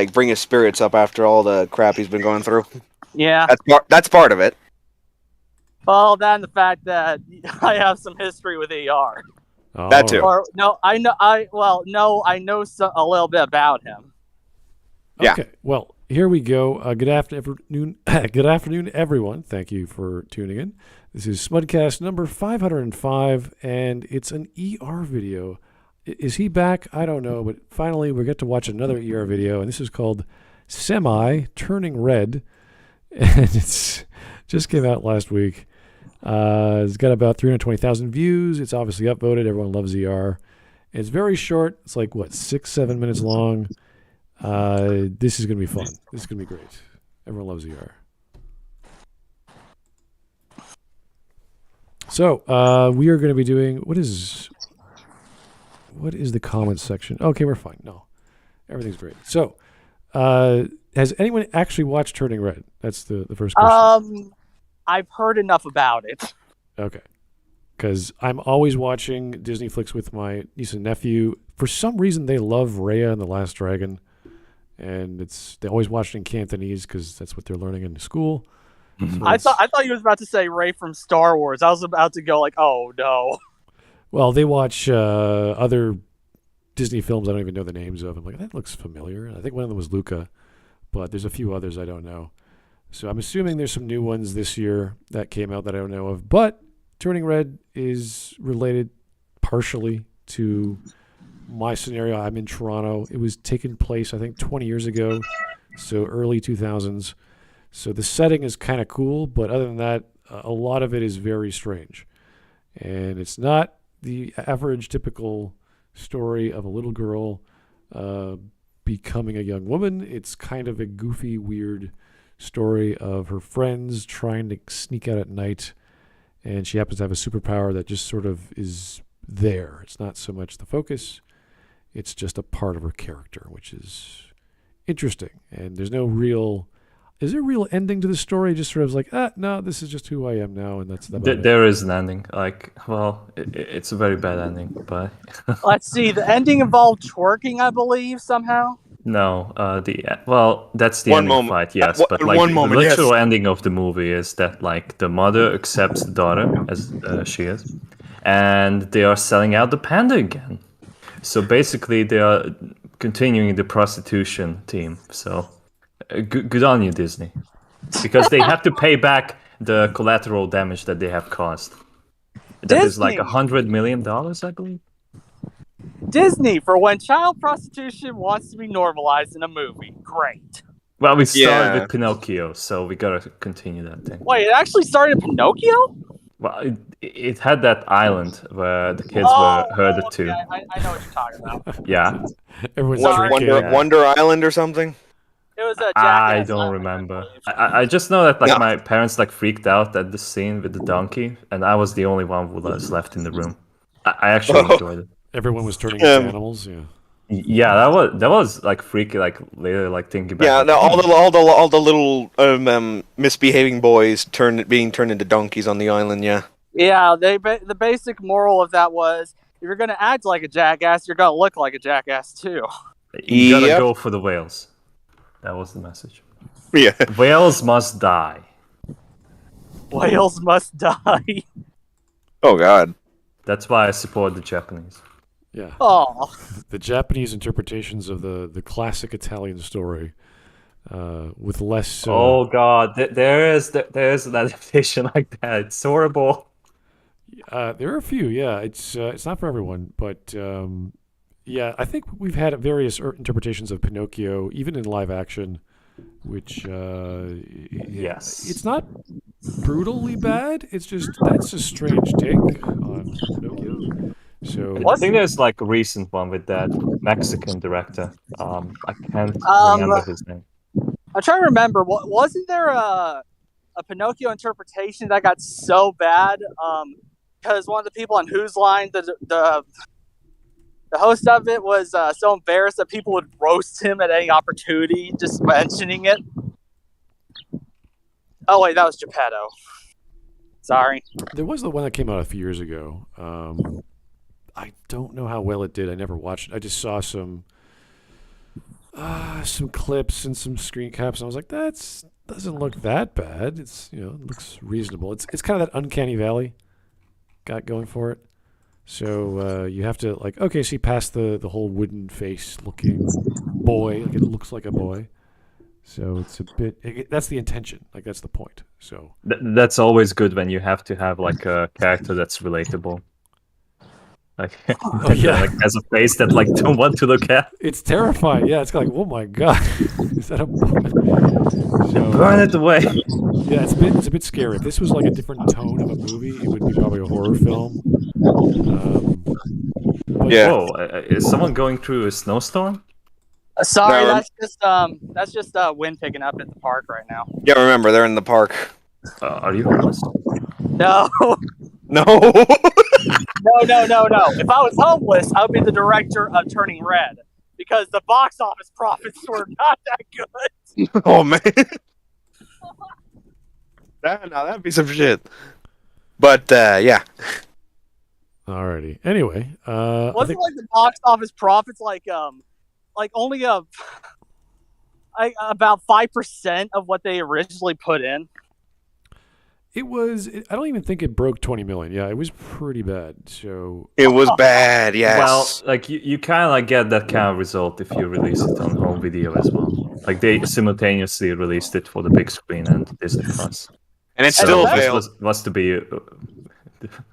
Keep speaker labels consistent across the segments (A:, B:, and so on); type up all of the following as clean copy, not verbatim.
A: like bring his spirits up after all the crap he's been going through.
B: Yeah.
A: That's part of it.
B: Well, then the fact that I have some history with ER.
A: That too.
B: Or no, I know. I know a little bit about him.
A: Yeah.
C: Okay. Well, here we go. Good afternoon. Good afternoon, everyone. Thank you for tuning in. This is Smudcast number 505, and it's an ER video. Is he back? I don't know, but finally we get to watch another ER video, and this is called Semi Turning Red, and it's just came out last week. It's got about 320,000 views. It's obviously upvoted. Everyone loves ER. It's very short. It's like, 6-7 minutes long. This is going to be fun. This is going to be great. Everyone loves ER. So, we are going to be doing, what is the comments section? Okay, we're fine. No, everything's great. So, has anyone actually watched Turning Red? That's the first question.
B: I've heard enough about it.
C: Okay. Because I'm always watching Disney flicks with my niece and nephew. For some reason, they love Raya and the Last Dragon. And they always watch it in Cantonese because that's what they're learning in school. So
B: I thought you was about to say Rey from Star Wars. I was about to go like, oh no.
C: Well, they watch other Disney films I don't even know the names of. I'm like, that looks familiar. I think one of them was Luca, but there's a few others I don't know. So I'm assuming there's some new ones this year that came out that I don't know of. But Turning Red is related partially to my scenario. I'm in Toronto. It was taking place, I think, 20 years ago, so early 2000s. So the setting is kind of cool, but other than that, a lot of it is very strange. And it's not the average typical story of a little girl becoming a young woman. It's kind of a goofy, weird story of her friends trying to sneak out at night, and she happens to have a superpower that just sort of is there. It's not so much the focus, it's just a part of her character, which is interesting. And there's no real... Is there a real ending to the story? Just sort of like, no, this is just who I am now, and that's about it.
D: There is an ending. It's a very bad ending, but...
B: Let's see, the ending involved twerking, I believe, somehow?
D: No, that's the
A: One
D: ending
A: moment.
D: fight, yes. But
A: One moment,
D: the
A: yes.
D: literal ending of the movie is that the mother accepts the daughter as she is, and they are selling out the panda again. So basically, they are continuing the prostitution theme. So good on you, Disney, because they have to pay back the collateral damage that they have caused. That is like $100 million, I believe.
B: Disney, for when child prostitution wants to be normalized in a movie. Great.
D: Well, we started with Pinocchio, so we gotta continue that thing.
B: Wait, it actually started in Pinocchio?
D: Well, it had that island where the kids were herded
B: okay.
D: to.
B: I know what you're talking about.
D: Yeah.
C: Everyone's
A: Wonder Island or something?
B: It was a
D: I don't remember. I just know that my parents freaked out at the scene with the donkey, and I was the only one who was left in the room. I actually enjoyed it.
C: Everyone was turning into animals. Yeah.
D: Yeah, that was freaky. Later, thinking back.
A: Yeah, all the little misbehaving boys being turned into donkeys on the island. Yeah.
B: Yeah, the basic moral of that was, if you're gonna act like a jackass, you're gonna look like a jackass too.
D: You gotta go for the whales. That was the message.
A: Yeah.
D: Whales must die.
B: Whales must die.
A: Oh God.
D: That's why I support the Japanese.
C: Yeah.
B: Oh.
C: The Japanese interpretations of the classic Italian story, with less.
D: Oh God, there is an adaptation like that. It's horrible.
C: There are a few. Yeah, it's not for everyone, but yeah, I think we've had various interpretations of Pinocchio, even in live action, which
D: yes,
C: it's not brutally bad. It's just that's a strange take on Pinocchio. So
D: I think there's a recent one with that Mexican director. I can't remember his name.
B: I'm trying to remember. Wasn't there a Pinocchio interpretation that got so bad? Because one of the people on Whose Line, the host of it, was so embarrassed that people would roast him at any opportunity just mentioning it. Oh wait, that was Geppetto. Sorry.
C: There was the one that came out a few years ago. I don't know how well it did. I never watched it. I just saw some some clips and some screen caps, and I was like, that doesn't look that bad. It's it looks reasonable. It's kind of that uncanny valley got going for it. So you have to okay, so you pass the whole wooden face looking boy, like it looks like a boy. So it's a bit. That's the intention. That's the point. So
D: That's always good when you have to have a character that's relatable. Has a face that don't want to look at.
C: it's terrifying. Yeah, it's oh my god, is that a boy? So,
D: Burn it away.
C: Yeah, it's a bit scary. If this was a different tone of a movie, it would be probably a horror film.
A: Yeah.
D: Whoa, is someone going through a snowstorm?
B: Sorry,
A: No,
B: that's just wind picking up at the park right now.
A: Yeah, remember they're in the park.
D: Are you homeless?
B: No,
A: No.
B: no. If I was homeless, I would be the director of Turning Red because the box office profits were not that good.
A: Oh man. That'd be some shit. But yeah.
C: Alrighty. Anyway,
B: Wasn't the box office profits only about 5% of what they originally put in?
C: it was. I don't even think it broke 20 million. Yeah, it was pretty bad. So
A: It was bad, yes.
D: Well, you kind of get that kind of result if you release it on home video as well. They simultaneously released it for the big screen and Disney Plus.
A: And it still
B: that's-
A: failed.
D: Was to be
B: And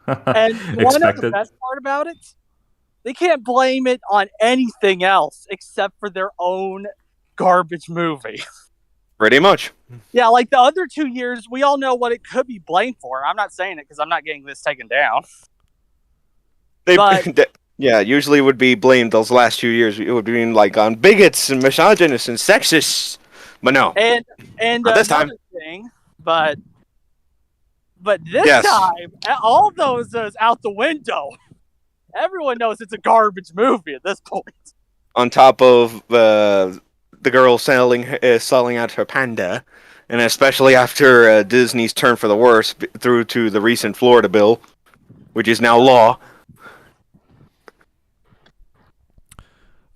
B: one of the
D: expected.
B: best part about it, they can't blame it on anything else except for their own garbage movie.
A: Pretty much.
B: Yeah, the other 2 years, we all know what it could be blamed for. I'm not saying it because I'm not getting this taken down. But-
A: Yeah, usually would be blamed those last 2 years. It would be on bigots and misogynists and sexists. But no.
B: And
A: Not this time.
B: another thing, but this
A: Yes.
B: time, all those is out the window. Everyone knows it's a garbage movie at this point.
A: On top of the girl selling out her panda, and especially after Disney's turn for the worse through to the recent Florida bill, which is now law.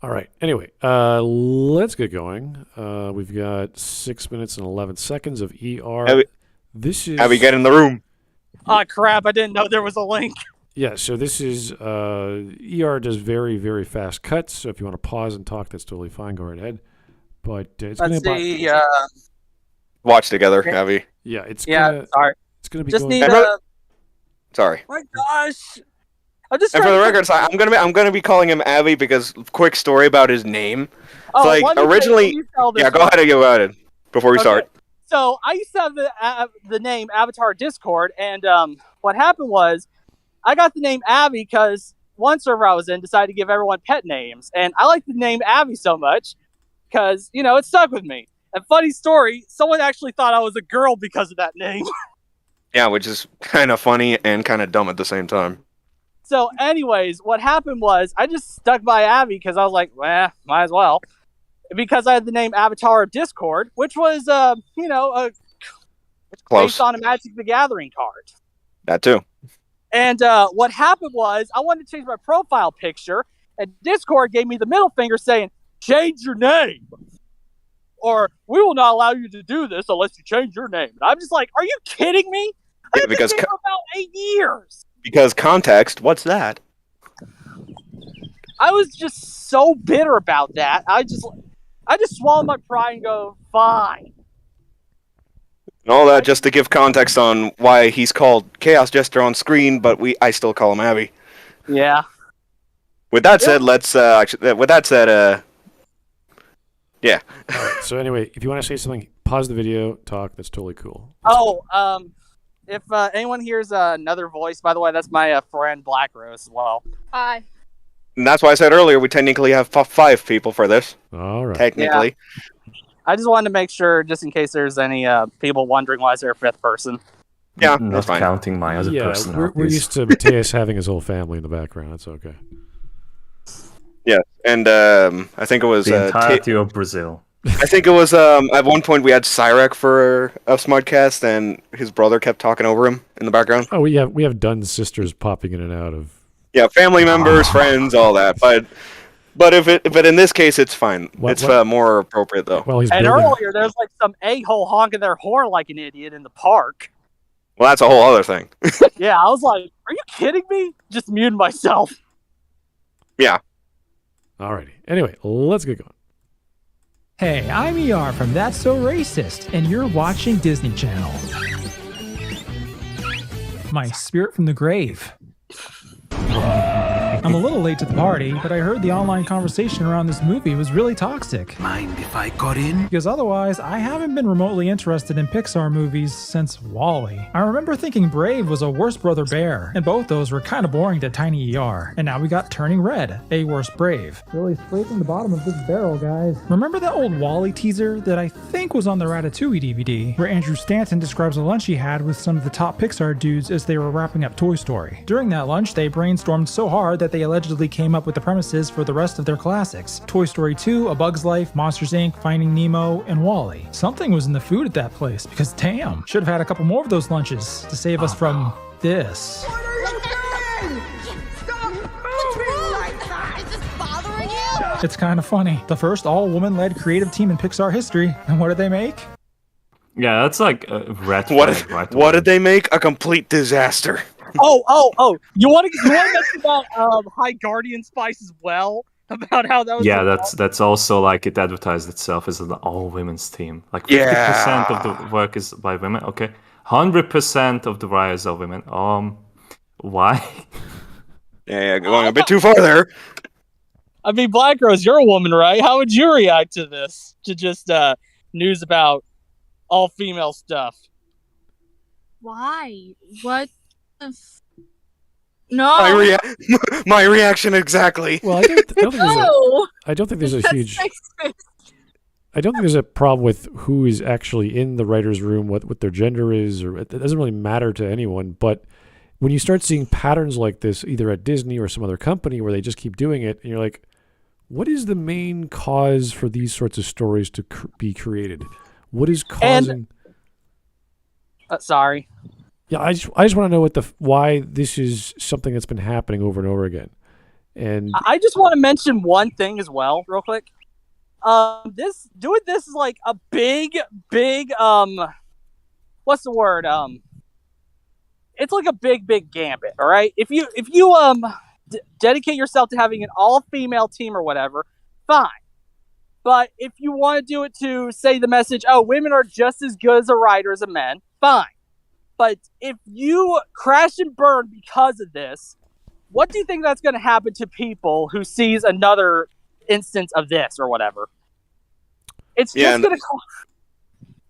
C: all right. Anyway, let's get going. We've got 6 minutes and 11 seconds of ER. This is.
A: How we get in the room?
B: Oh crap! I didn't know there was a link.
C: Yeah, so this is ER does very, very fast cuts. So if you want to pause and talk, that's totally fine. Go right ahead. But it's going
B: Let's
C: to
B: see.
A: Watch together, Abby.
C: yeah, it's
B: Yeah, sorry.
C: gonna be
B: Just
C: going.
B: need.
A: Sorry.
B: My gosh. I'm just
A: And for
B: trying
A: the
B: to-
A: record, I'm gonna be calling him Abby because quick story about his name.
B: Oh,
A: like,
B: let me
A: originally-
B: let me tell this
A: Yeah, go
B: one.
A: ahead and go ahead before we
B: Okay.
A: start.
B: So I used to have the name Avatar Discord, and what happened was I got the name Abby because one server I was in decided to give everyone pet names, and I like the name Abby so much because it stuck with me. And funny story, someone actually thought I was a girl because of that name.
A: Yeah, which is kind of funny and kind of dumb at the same time.
B: So, anyways, what happened was I just stuck by Abby because I was like, might as well. Because I had the name Avatar of Discord, which was,
A: Close.
B: based on a Magic the Gathering card.
A: That too.
B: And what happened was I wanted to change my profile picture, and Discord gave me the middle finger saying, change your name. Or, we will not allow you to do this unless you change your name. And I'm just like, are you kidding me?
A: Yeah,
B: I've been
A: because
B: here for about 8 years.
A: Because context, what's that?
B: I was just so bitter about that. I just swallowed my pride and go, fine.
A: And all that just to give context on why he's called Chaos Jester on screen, but I still call him Abby.
B: Yeah.
A: With that said, yeah.
C: All right, so anyway, if you want to say something, pause the video, talk. That's totally cool.
B: Oh, if anyone hears another voice, by the way, that's my friend Black Rose as well.
E: Hi.
A: And that's why I said earlier we technically have 5 people for this.
C: All right.
A: Technically.
B: I just wanted to make sure, just in case there's any people wondering why is there a 5th person.
A: Yeah,
D: Not
A: that's fine.
D: counting my other
C: Yeah,
D: personalities.
C: we're used to Mateus having his whole family in the background. It's okay.
A: Yeah, and I think it was
D: the entirety of Brazil.
A: I think it was at one point we had Cyrek for a Smudcast, and his brother kept talking over him in the background.
C: Oh, we have Dunn's sisters popping in and out of.
A: Yeah, family members, friends, all that. But But but in this case, it's fine.
C: What-
A: It's more appropriate though.
C: Well, he's
B: And
C: building.
B: earlier, there's like some a-hole honking their horn like an idiot in the park.
A: Well, that's a whole other thing.
B: Yeah, I was like, are you kidding me? Just muted myself.
C: Alrighty. Anyway, let's get going.
E: Hey, I'm ER from That's So Racist, and you're watching Disney Channel. My spirit from the grave. I'm a little late to the party, but I heard the online conversation around this movie was really toxic.
F: Mind if I got in?
E: Because otherwise, I haven't been remotely interested in Pixar movies since WALL-E. I remember thinking Brave was a worse Brother Bear, and both those were kind of boring to Tiny ER. And now we got Turning Red, a worse Brave. Really scraping the bottom of this barrel, guys. Remember that old WALL-E teaser that I think was on the Ratatouille DVD, where Andrew Stanton describes a lunch he had with some of the top Pixar dudes as they were wrapping up Toy Story. During that lunch, they brainstormed so hard that they allegedly came up with the premises for the rest of their classics. Toy Story 2, A Bug's Life, Monsters Inc., Finding Nemo, and WALL-E. Something was in the food at that place, because damn, should have had a couple more of those lunches to save us from this.
G: What are you doing? Stop moving like that! Is this bothering you?
E: It's kind of funny. The first all-woman-led creative team in Pixar history. And what did they make?
D: Yeah, that's like a red
A: What?
D: flag right
A: What
D: away.
A: did they make? A complete disaster.
B: Oh! You want to mention about High Guardian Spice as well? About how that was.
D: Yeah, that's also like it advertised itself as an all-women's team. Like 50% of the work is by women. Okay, 100% of the writers are women. Why?
A: Yeah, going a bit too far there.
B: I mean, Black Rose, you're a woman, right? How would you react to this? To just news about all female stuff?
G: Why? What the No!
A: My reaction exactly.
C: Well, I don't think there's a
G: That's
C: huge.
G: sexist.
C: I don't think there's a problem with who is actually in the writer's room, what their gender is, or it doesn't really matter to anyone. But when you start seeing patterns like this, either at Disney or some other company where they just keep doing it, and you're like, what is the main cause for these sorts of stories to be created? What is causing?
B: Sorry.
C: Yeah, I just want to know why this is something that's been happening over and over again. And
B: I just want to mention one thing as well, real quick. This is like a big, what's the word? It's like a big gambit. All right, if you dedicate yourself to having an all-female team or whatever, fine. But if you want to do it to say the message, oh, women are just as good as a writer as a man, fine. But if you crash and burn because of this, what do you think that's going to happen to people who sees another instance of this or whatever? It's just going to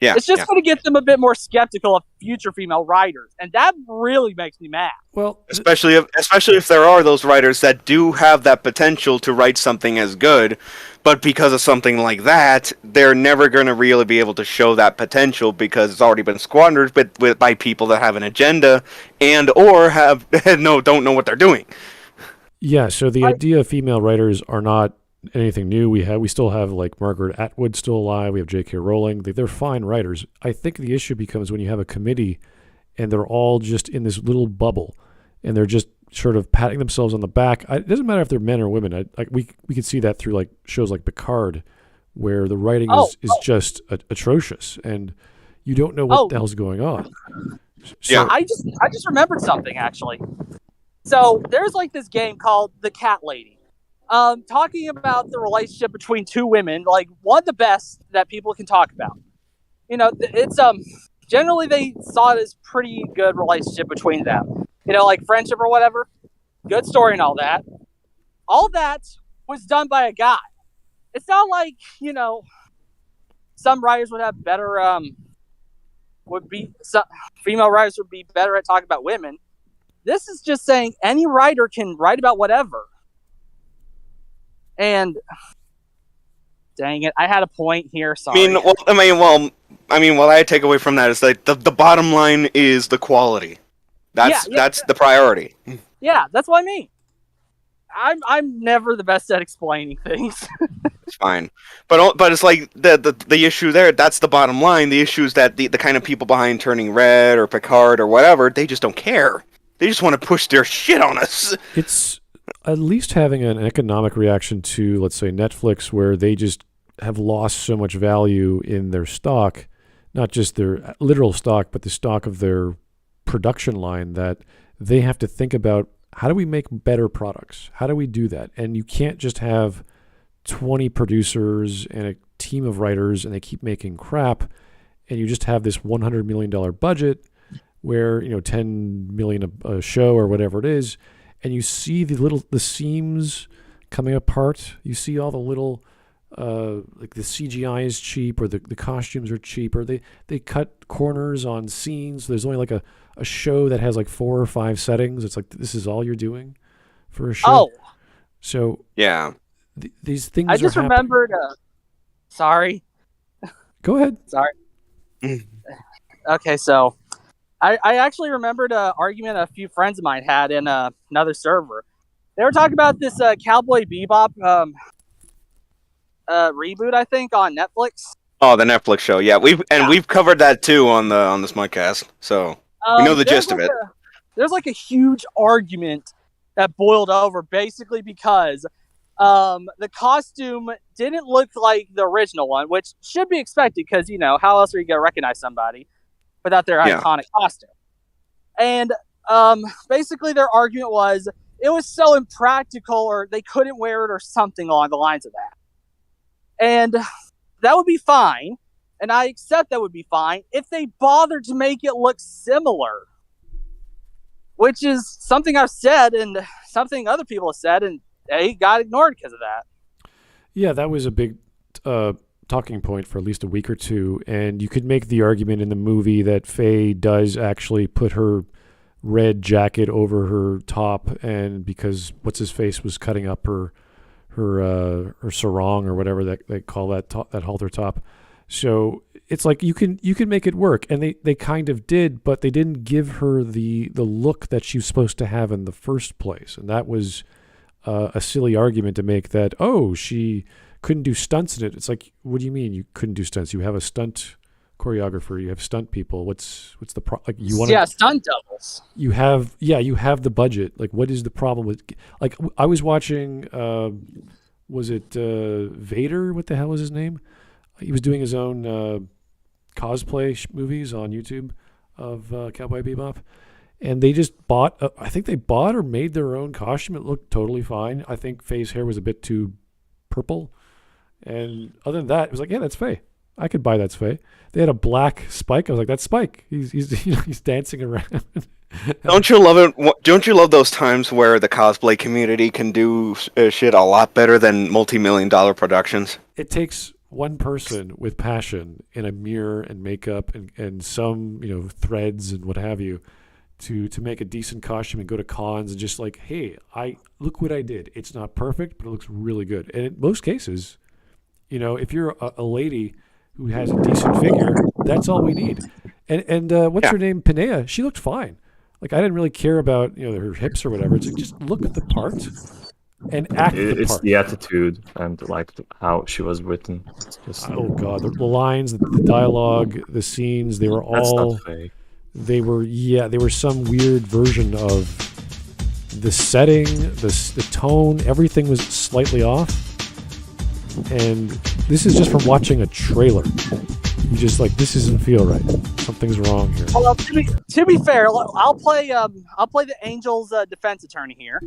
B: going to get them a bit more skeptical of future female writers, and that really makes me mad.
C: well,
A: Especially if there are those writers that do have that potential to write something as good, but because of something like that, they're never going to really be able to show that potential because it's already been squandered by people that have an agenda and or don't know what they're doing.
C: yeah. So the idea of female writers are not anything new. We still have like Margaret Atwood still alive. We have J.K. Rowling. They're fine writers. I think the issue becomes when you have a committee and they're all just in this little bubble and they're just sort of patting themselves on the back. It doesn't matter if they're men or women. We could see that through like shows like Picard, where the writing is just atrocious and you don't know what the hell's going on. So,
A: Yeah.
B: I just remembered something actually. So there's like this game called The Cat Lady. Talking about the relationship between two women, like one of the best that people can talk about. You know, it's generally they saw it as pretty good relationship between them. You know, like friendship or whatever. Good story and all that. All that was done by a guy. It's not like, you know, some writers would have better female writers would be better at talking about women. This is just saying any writer can write about whatever. And dang it, I had a point here. Sorry.
A: What I take away from that is that the bottom line is the quality. That's the priority.
B: Yeah, that's what I mean. I'm never the best at explaining things.
A: It's fine, but it's like the issue there. That's the bottom line. The issue is that the kind of people behind Turning Red or Picard or whatever, they just don't care. They just want to push their shit on us.
C: it's at least having an economic reaction to, let's say, Netflix, where they just have lost so much value in their stock, not just their literal stock, but the stock of their production line, that they have to think about, how do we make better products? How do we do that? And you can't just have 20 producers and a team of writers and they keep making crap, and you just have this $100 million budget where, $10 million a show or whatever it is, and you see the seams coming apart. You see all the little like the CGI is cheap, or the costumes are cheap, or they cut corners on scenes. There's only like a show that has like 4 or 5 settings. It's like, this is all you're doing for a show.
B: Oh,
C: so
A: Yeah.
C: these things.
B: I just
C: are happening.
B: remembered. Sorry.
C: Go ahead.
B: Sorry. Okay, so I actually remembered an argument a few friends of mine had in another server. They were talking about this Cowboy Bebop reboot, I think, on Netflix.
A: Oh, the Netflix show. Yeah, we've covered that too on the Smudcast. So we know the
B: There's
A: gist of
B: like
A: it.
B: There's like a huge argument that boiled over basically because the costume didn't look like the original one, which should be expected because, how else are you going to recognize somebody without their iconic costume? And basically their argument was it was so impractical, or they couldn't wear it, or something along the lines of that. And that would be fine, and I accept that would be fine if they bothered to make it look similar, which is something I've said and something other people have said, and they got ignored because of that.
C: Yeah, that was a big talking point for at least a week or two, and you could make the argument in the movie that Faye does actually put her red jacket over her top, and because what's-his-face was cutting up her sarong or whatever that they call that halter top. So it's like you can make it work, and they kind of did, but they didn't give her the look that she was supposed to have in the first place, and that was a silly argument to make, that she couldn't do stunts in it. It's like, what do you mean you couldn't do stunts? You have a stunt choreographer, you have stunt people. What's the like? You want
B: stunt doubles.
C: You have the budget. Like, what is the problem with? Like, I was watching. Was it Vader? What the hell was his name? He was doing his own cosplay movies on YouTube of Cowboy Bebop, and they just bought. I think they bought or made their own costume. It looked totally fine. I think Faye's hair was a bit too purple, and other than that, it was like, yeah, that's Faye. I could buy that Faye. They had a black Spike. I was like, that's Spike. He's dancing around.
A: Don't you love it? Don't you love those times where the cosplay community can do shit a lot better than multi-million-dollar productions?
C: It takes one person with passion in a mirror and makeup and some threads and what have you to make a decent costume and go to cons and just like, hey, look what I did. It's not perfect, but it looks really good. And in most cases, if you're a lady who has a decent figure, that's all we need. And what's her name? Pinea. She looked fine. Like, I didn't really care about her hips or whatever. It's like, just look at the part and act the part.
D: It's the attitude and like how she was written. It's just,
C: oh god, the lines, the dialogue, the scenes, they were
D: that's
C: all.
D: not fake.
C: They were some weird version of the setting, the tone. Everything was slightly off. And this is just from watching a trailer. You just like, this doesn't feel right. Something's wrong here.
B: Well, to be fair, I'll play the Angels' defense attorney here,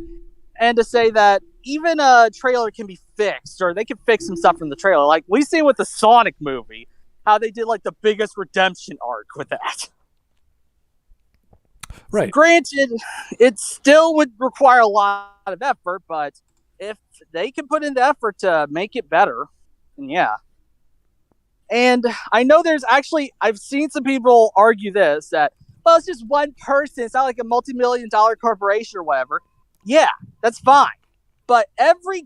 B: and to say that even a trailer can be fixed, or they can fix some stuff from the trailer. Like we see with the Sonic movie, how they did like the biggest redemption arc with that.
C: Right.
B: Granted, it still would require a lot of effort, but if they can put in the effort to make it better, then yeah. And I know I've seen some people argue this, that, well, it's just one person. It's not like a multi-million-dollar corporation or whatever. Yeah, that's fine. But every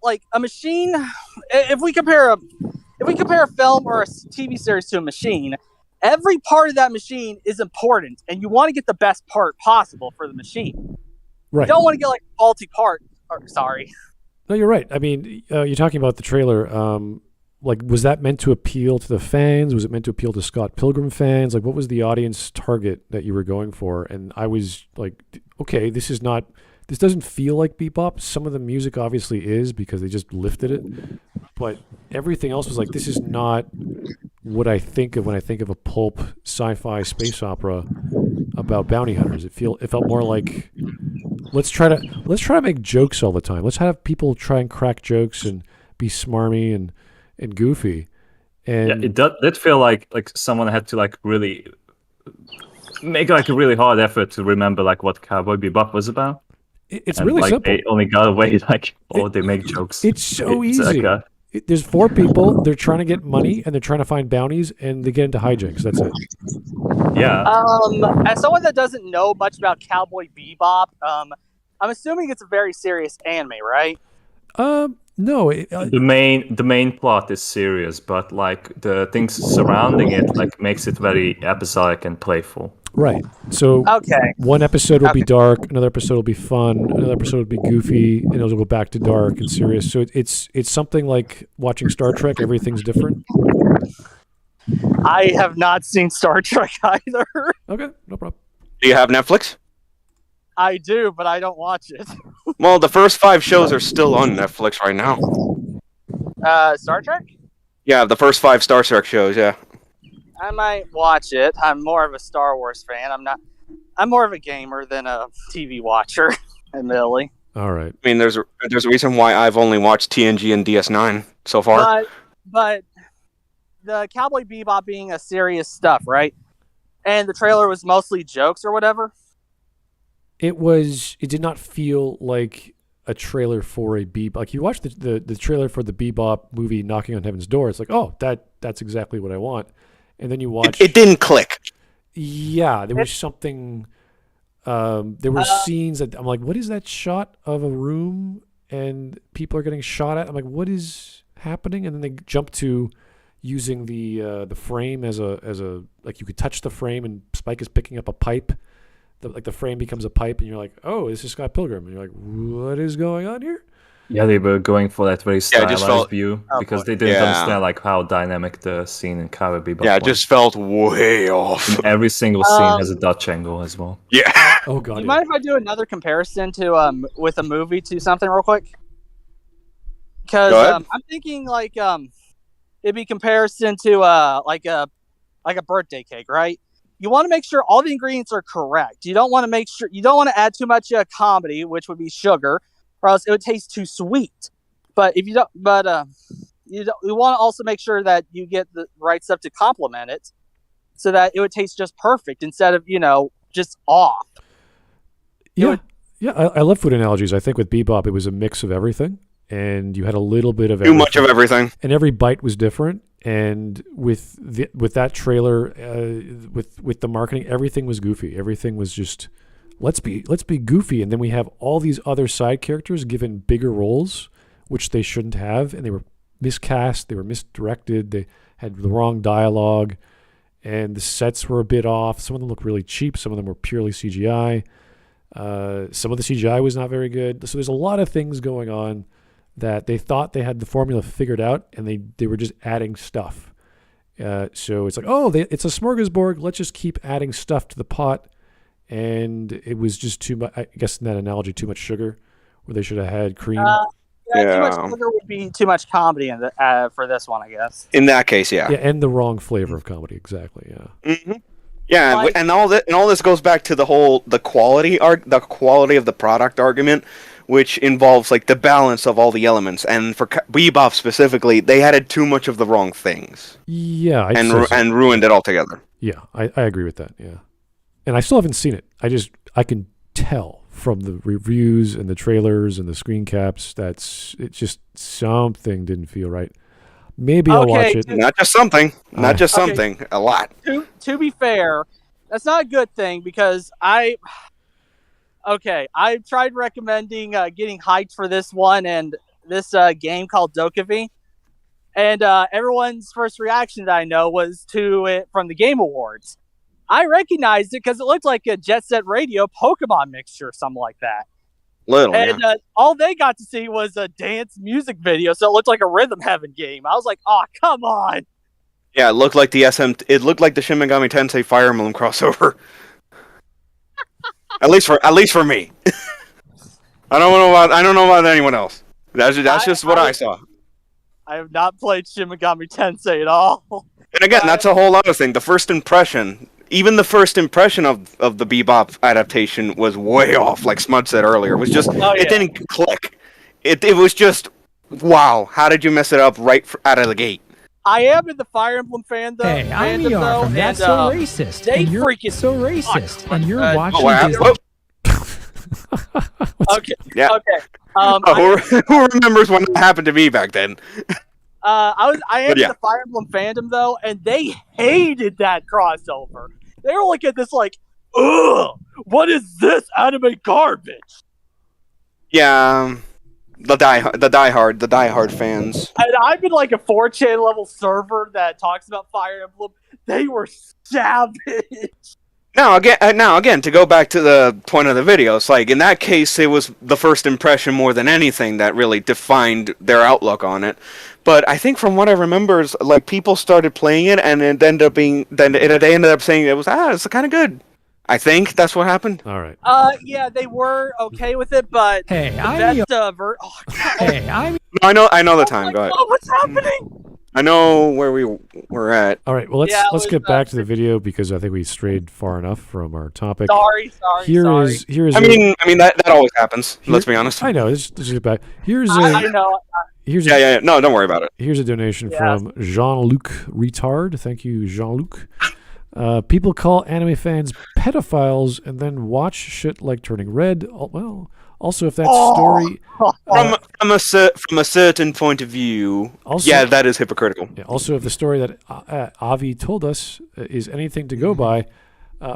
B: like a machine, if we compare a film or a TV series to a machine, every part of that machine is important, and you want to get the best part possible for the machine.
C: Right.
B: You don't want to get like a faulty part. Sorry.
C: No, you're right. I mean, you're talking about the trailer. Like, was that meant to appeal to the fans? Was it meant to appeal to Scott Pilgrim fans? Like, what was the audience target that you were going for? And I was like, okay, this is not This doesn't feel like Bebop. Some of the music obviously is because they just lifted it, but everything else was like, this is not what I think of when I think of a pulp sci-fi space opera about bounty hunters. It felt more like let's try to make jokes all the time. Let's have people try and crack jokes and be smarmy and goofy. And
D: it did feel like someone had to like really make like a really hard effort to remember like what Cowboy Bebop was about.
C: It's
D: and,
C: really
D: like,
C: simple.
D: They only got away like, they make jokes.
C: It's so easy.
D: Like
C: there's 4 people. They're trying to get money and they're trying to find bounties and they get into hijinks. That's it.
D: yeah.
B: As someone that doesn't know much about Cowboy Bebop, I'm assuming it's a very serious anime, right?
C: No.
D: The main plot is serious, but like the things surrounding it like makes it very episodic and playful.
C: Right. So
B: Okay.
C: one episode will be dark, another episode will be fun, another episode will be goofy, and it'll go back to dark and serious. So it's something like watching Star Trek. Everything's different.
B: I have not seen Star Trek either.
C: Okay, no problem.
A: Do you have Netflix?
B: I do, but I don't watch it.
A: Well, the first 5 shows are still on Netflix right now.
B: Star Trek?
A: Yeah, the first 5 Star Trek shows, yeah.
B: I might watch it. I'm more of a Star Wars fan. I'm more of a gamer than a TV watcher, admittedly.
C: All right.
A: I mean, there's a reason why I've only watched TNG and DS9 so far.
B: But the Cowboy Bebop being a serious stuff, right? And the trailer was mostly jokes or whatever.
C: It did not feel like a trailer for a Bebop. Like you watch the trailer for the Bebop movie Knocking on Heaven's Door, it's like, oh, that's exactly what I want. And then you watch
A: It didn't click.
C: Yeah, there was something there were scenes that I'm like, what is that shot of a room and people are getting shot at? I'm like, what is happening? And then they jump to using the frame as a like you could touch the frame and Spike is picking up a pipe. The frame becomes a pipe and you're like, oh, this is Scott Pilgrim. And you're like, what is going on here?
D: Yeah, they were going for that very stylized view because they didn't
A: Yeah.
D: understand like how dynamic the scene in Cowboy Bebop
A: Yeah, it
D: was.
A: just felt way off.
D: And every single scene has a Dutch angle as well.
A: Yeah.
C: Oh god.
B: Do you mind if I do another comparison to with a movie to something real quick? Because
A: Go ahead.
B: I'm thinking like it'd be comparison to like a birthday cake, right? You want to make sure all the ingredients are correct. You don't want to add too much comedy, which would be sugar, or else it would taste too sweet. But if you don't, you want to also make sure that you get the right stuff to complement it, so that it would taste just perfect instead of just off.
C: Yeah, I love food analogies. I think with Bebop, it was a mix of everything, and you had a little bit of
A: Too much of everything.
C: and every bite was different. And with that trailer, with the marketing, everything was goofy. Everything was just let's be goofy. And then we have all these other side characters given bigger roles, which they shouldn't have, and they were miscast. They were misdirected. They had the wrong dialogue, and the sets were a bit off. Some of them looked really cheap. Some of them were purely CGI. Some of the CGI was not very good. So there's a lot of things going on that they thought they had the formula figured out, and they were just adding stuff. So it's like, it's a smorgasbord. Let's just keep adding stuff to the pot. And it was just too much, I guess in that analogy, too much sugar, where they should have had cream.
B: Too much sugar would be too much comedy for this one, I guess.
A: In that case, yeah.
C: Yeah, and the wrong flavor of comedy, exactly, yeah.
A: Mm-hmm. Yeah,
B: Like-
A: and all this goes back to the quality of the product argument, which involves like the balance of all the elements. And for Bebop specifically, they added too much of the wrong things
C: Yeah.
A: and ruined it altogether.
C: Yeah, I agree with that, yeah. And I still haven't seen it. I can tell from the reviews and the trailers and the screen caps it's just something didn't feel right. Maybe I'll watch it.
A: Not just something. Not just
B: Okay.
A: something. A lot.
B: To be fair, that's not a good thing because I've tried recommending getting hyped for this one and this game called Dokevi, and everyone's first reaction that I know was to it from the Game Awards. I recognized it because it looked like a Jet Set Radio Pokemon mixture or something like that. And all they got to see was a dance music video, so it looked like a Rhythm Heaven game. I was like, "Oh, come on!"
A: Yeah, it looked like the Shin Megami Tensei Fire Emblem crossover. at least for me. I don't know about anyone else. That's just what I saw.
B: I have not played Shin Megami Tensei at all.
A: And again, that's a whole other thing. The first impression, even the first impression of the Bebop adaptation was way off. Like Smud said earlier, it was just it didn't click. It was just wow. How did you mess it up right out of the gate?
B: I am in the Fire Emblem fandom.
E: Hey, I'm
B: fandom,
E: ER
B: though,
E: from That's
B: and,
E: So Racist.
B: they
E: and you're
B: freaking
E: so racist.
B: suck.
E: And you're watching
A: Oh,
B: Okay.
A: Yeah.
B: Okay.
A: Who remembers when that happened to me back then?
B: I am
A: But yeah.
B: in the Fire Emblem fandom though, and they hated that crossover. They were looking at this like, ugh, what is this anime garbage?
A: Yeah, the diehard fans.
B: And I'm in like a 4chan level server that talks about Fire Emblem. They were savage.
A: Now again, to go back to the point of the video, it's like in that case, it was the first impression more than anything that really defined their outlook on it. But I think from what I remember, is like people started playing it, and it ended up being they ended up saying it's kind of good. I think that's what happened.
C: All right.
B: Yeah, they were okay with it, but
E: Hey,
B: the
E: I'm
B: best
E: Hey, I'm
A: No, I know the time. Go ahead.
B: Oh, what's happening?
A: I know where we were at.
C: All right. Well, let's
B: Yeah, it
C: let's
B: was,
C: get back to the video because I think we strayed far enough from our topic.
B: Sorry.
C: Here is.
A: I mean that always happens. Let's be honest.
C: I know. Let's get back. Here's
B: I
C: a
B: know.
A: Yeah. No, don't worry about it.
C: here's a donation
B: Yeah.
C: from Jean-Luc Retard. Thank you, Jean-Luc. People call anime fans pedophiles and then watch shit like Turning Red. Well, also if that story.
A: From a certain point of view,
C: Also-
A: yeah, that is hypocritical.
C: Yeah, also, if the story that Avi told us is anything to go by,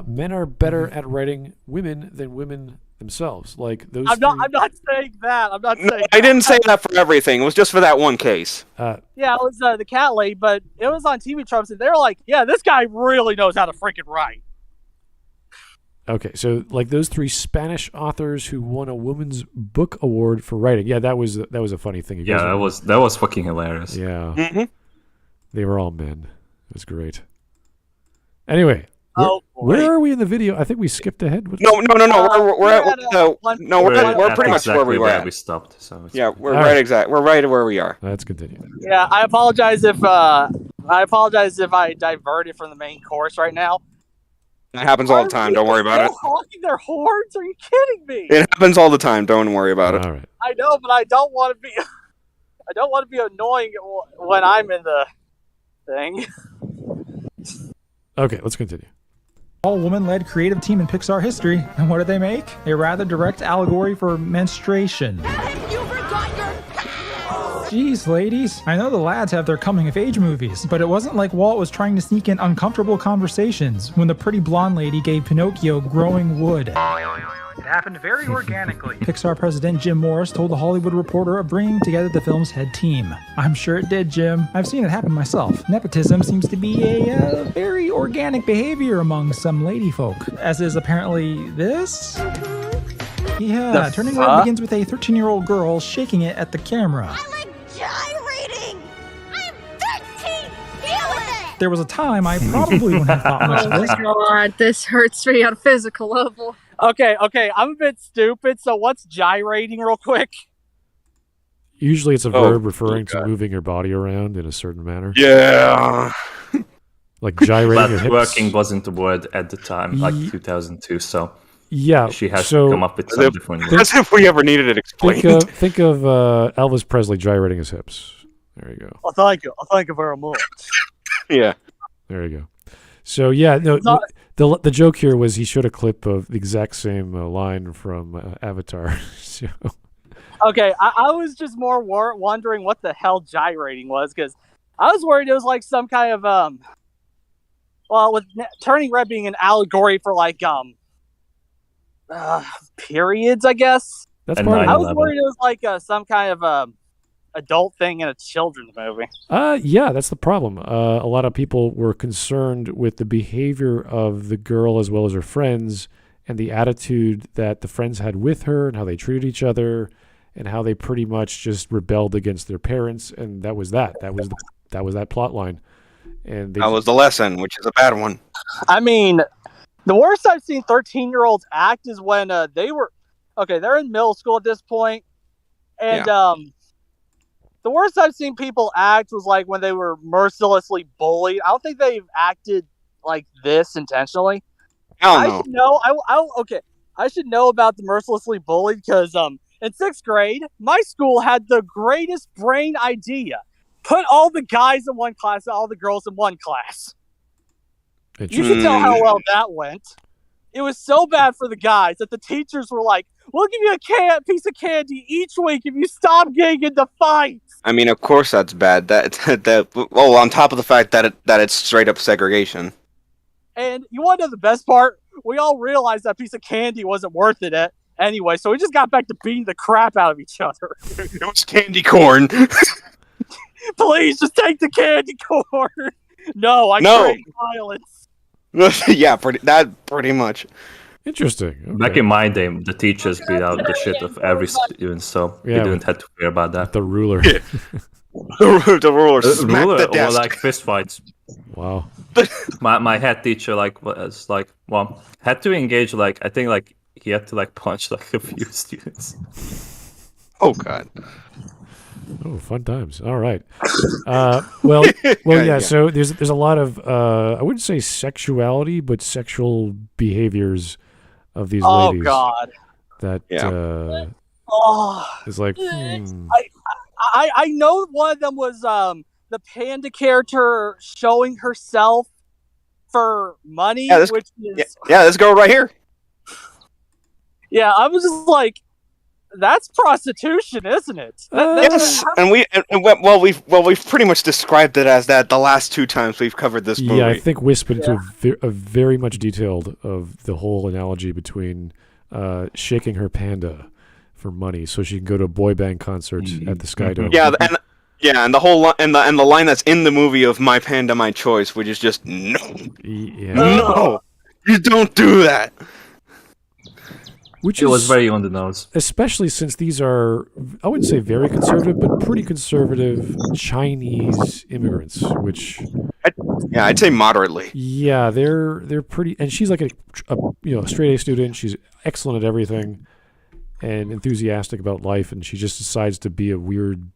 C: men are better at writing women than women themselves. Like those.
B: I'm not saying that. I'm not
A: No,
B: saying.
A: I didn't say that for everything. It was just for that one case.
B: Yeah, it was the cat lady, but it was on TV tropes, and they were like, "Yeah, this guy really knows how to freaking write."
C: Okay, so like those three Spanish authors who won a Women's Book Award for writing. Yeah, that was a funny thing. You guys
D: Yeah,
C: remember?
D: that was fucking hilarious.
C: Yeah,
A: Mm-hmm.
C: they were all men. It was great. Anyway, where are we in the video? I think we skipped ahead.
A: No. We're
B: at,
A: we're pretty much where we were at.
D: We stopped. So it's
A: Yeah, we're
C: All
A: right
C: right.
A: exact. We're right where we are.
C: Let's continue.
B: Yeah, I apologize if I diverted from the main course right now.
A: That happens all the time. Don't worry about it.
B: They're honking their horns? Are you kidding me?
A: It happens all the time. Don't worry about it.
C: All right.
B: I know, but I don't want to be. I don't want to be annoying when I'm in the thing.
C: Okay, let's continue.
E: all-woman-led creative team in Pixar history. And what did they make? A rather direct allegory for menstruation.
G: You forgot your...
E: Jeez, ladies. I know the lads have their coming-of-age movies, but it wasn't like Walt was trying to sneak in uncomfortable conversations when the pretty blonde lady gave Pinocchio growing wood. It happened very organically. Pixar president Jim Morris told The Hollywood Reporter of bringing together the film's head team. I'm sure it did, Jim. I've seen it happen myself. Nepotism seems to be a very organic behavior among some lady folk, as is apparently this? Yeah, Turning Red begins with a 13-year-old girl shaking it at the camera.
G: I'm like gyrating! I'm 13! Deal with it!
E: There was a time I probably wouldn't have thought much of this.
F: God, this hurts me on a physical level.
B: Okay, I'm a bit stupid. So what's gyrating, real quick?
C: Usually it's a
A: Oh,
C: verb referring to
A: God.
C: moving your body around in a certain manner.
A: Yeah.
C: Like gyrating
D: But
C: your hips.
D: working wasn't the word at the time, like
C: Ye-
D: 2002. So
C: Yeah.
D: she has
C: so
D: to come up with some different words.
A: As if we ever needed it explained.
C: think of Elvis Presley gyrating his hips. There you go.
B: Oh, thank you. Thank you very much.
A: Yeah.
C: There you go. So yeah, no.
B: Not-
C: The joke here was he showed a clip of the exact same line from Avatar. So,
B: Okay, I was just more wondering what the hell gyrating was, because I was worried it was like some kind of well, with Turning Red being an allegory for like periods, I guess.
C: that's
D: And
C: part of
B: I
C: it.
B: was worried it was like some kind of adult thing in a children's movie.
C: Yeah, that's the problem. A lot of people were concerned with the behavior of the girl as well as her friends and the attitude that the friends had with her and how they treated each other and how they pretty much just rebelled against their parents. And that was that. That was that plot line. And
A: That was the lesson, which is a bad one.
B: I mean, the worst I've seen 13-year-olds act is when they were. okay, they're in middle school at this point, and the worst I've seen people act was like when they were mercilessly bullied. I don't think they've acted like this intentionally.
A: I don't know.
B: I should know about the mercilessly bullied because in 6th grade, my school had the greatest brain idea: put all the guys in one class and all the girls in one class. You can tell how well that went. It was so bad for the guys that the teachers were like, "We'll give you a piece of candy each week if you stop getting into fights."
A: I mean, of course that's bad. Well, on top of the fact that it's straight up segregation.
B: And you want to know the best part? We all realized that piece of candy wasn't worth it anyway, so we just got back to beating the crap out of each other.
A: It was candy corn.
B: Please, just take the candy corn. No, I crave violence.
A: Yeah, pretty much.
C: Interesting. Okay.
D: Back in my day, the teachers beat out the shit of every student, so we didn't have to fear about that.
C: The ruler.
A: the ruler smacked the desk.
D: Or like fist fights.
C: Wow.
D: My head teacher had to engage I think he had to punch a few students.
A: Oh god.
C: Oh, fun times. All right. Yeah. So there's a lot of I wouldn't say sexuality, but sexual behaviors of these ladies.
B: Oh god.
C: That is like.
B: I know one of them was the panda character showing herself for money,
A: yeah, this girl right here.
B: Yeah, I was just like, that's prostitution, isn't it?
A: Yes, we've pretty much described it as that the last 2 times we've covered this movie.
C: Yeah, I think Whisp into a very much detailed of the whole analogy between shaking her panda for money so she can go to a boy band concert at the Sky Dome.
A: And the whole and the line that's in the movie of "My Panda, My Choice," which is just no, you don't do that.
C: Which
D: was very on the nose.
C: Especially since these are, I wouldn't say very conservative, but pretty conservative Chinese immigrants, which...
A: I'd say moderately.
C: Yeah, they're pretty... And she's like a straight A student. She's excellent at everything and enthusiastic about life, and she just decides to be a weird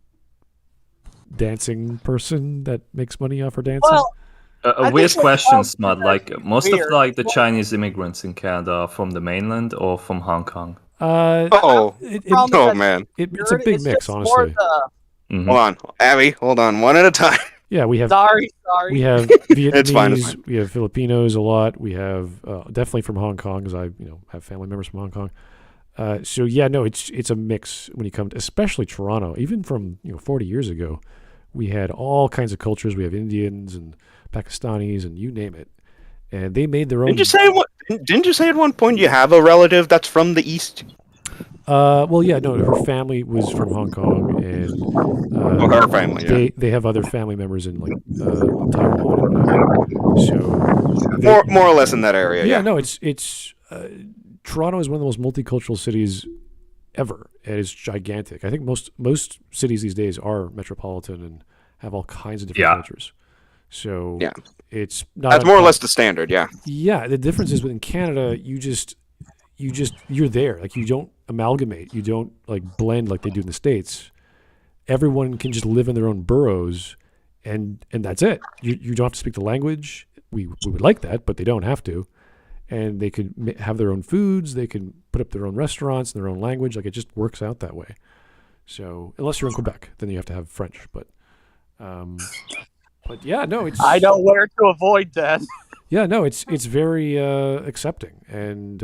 C: dancing person that makes money off her dancing.
B: Well,
D: a weird question, Smud. Most of the Chinese immigrants in Canada are from the mainland or from Hong Kong?
A: Man.
C: It's a big mix, honestly.
A: Hold on, Abby. Hold on, one at a time.
C: Yeah, we have.
B: Sorry.
C: We have Vietnamese.
A: It's fine.
C: We have Filipinos a lot. We have definitely from Hong Kong, because I have family members from Hong Kong. It's a mix when you come to, especially Toronto. Even from 40 years ago, we had all kinds of cultures. We have Indians and Pakistanis and you name it, and they made their own.
A: Didn't you say at one point you have a relative that's from the East?
C: Her family was from Hong Kong, and
A: her family. Yeah.
C: They have other family members in Taiwan and so
A: more or less in that area.
C: Yeah, no, it's Toronto is one of the most multicultural cities ever. It is gigantic. I think most cities these days are metropolitan and have all kinds of different cultures. So it's not.
A: That's more or less the standard. Yeah.
C: Yeah. The difference is within Canada, you're there. Like, you don't amalgamate. You don't blend like they do in the States. Everyone can just live in their own boroughs, and that's it. You don't have to speak the language. We would like that, but they don't have to. And they could have their own foods. They can put up their own restaurants in their own language. It just works out that way. So unless you're in Quebec, then you have to have French. But yeah, no, it's.
B: I know where to avoid that.
C: Yeah, no, it's very accepting, and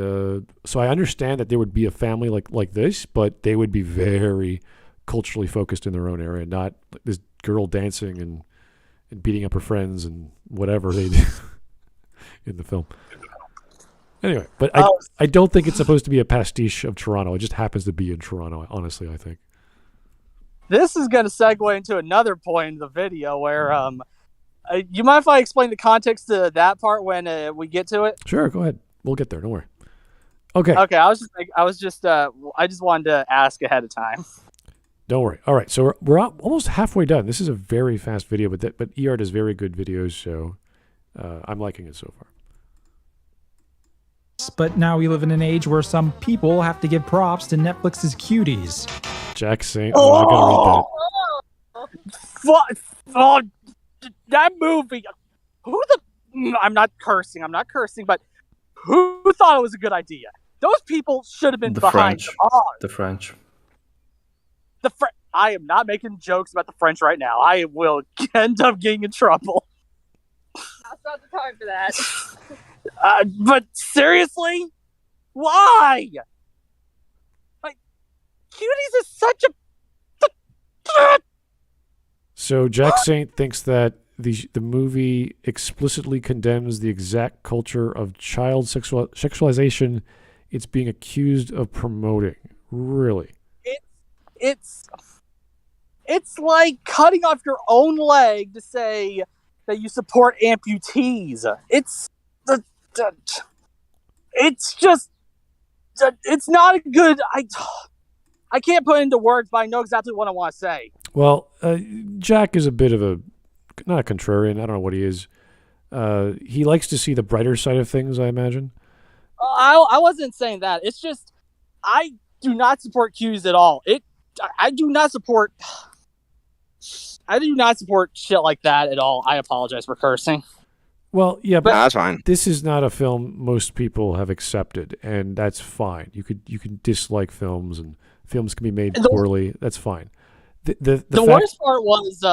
C: so I understand that there would be a family like this, but they would be very culturally focused in their own area, not like this girl dancing and beating up her friends and whatever they do in the film. Anyway, but I don't think it's supposed to be a pastiche of Toronto. It just happens to be in Toronto, honestly, I think.
B: This is going to segue into another point in the video where, you mind if I explain the context to that part when we get to it?
C: Sure, go ahead. We'll get there. Don't worry. Okay.
B: Okay, I just wanted to ask ahead of time.
C: Don't worry. All right, so we're almost halfway done. This is a very fast video, but ER does very good videos, so I'm liking it so far.
E: but now we live in an age where some people have to give props to Netflix's Cuties.
C: Jack Saint. Oh, I gotta read that.
B: That movie. I'm not cursing, but who thought it was a good idea? Those people should have been behind the bars.
D: The French.
B: I am not making jokes about the French right now. I will end up getting in trouble.
F: That's not the time for that.
B: But seriously? Why? Like, Cuties is such a...
C: So Jack Saint thinks that the movie explicitly condemns the exact culture of child sexualization it's being accused of promoting. Really?
B: It's like cutting off your own leg to say that you support amputees. It's not a good... I can't put it into words, but I know exactly what I want to say.
C: Well, Jack is a bit of not a contrarian. I don't know what he is. He likes to see the brighter side of things, I imagine.
B: I wasn't saying that. It's just, I do not support Cuties at all. I do not support shit like that at all. I apologize for cursing.
C: Well, yeah, but
A: that's fine.
C: This is not a film most people have accepted, and that's fine. You can dislike films, and films can be made poorly. That's fine. The
B: worst part was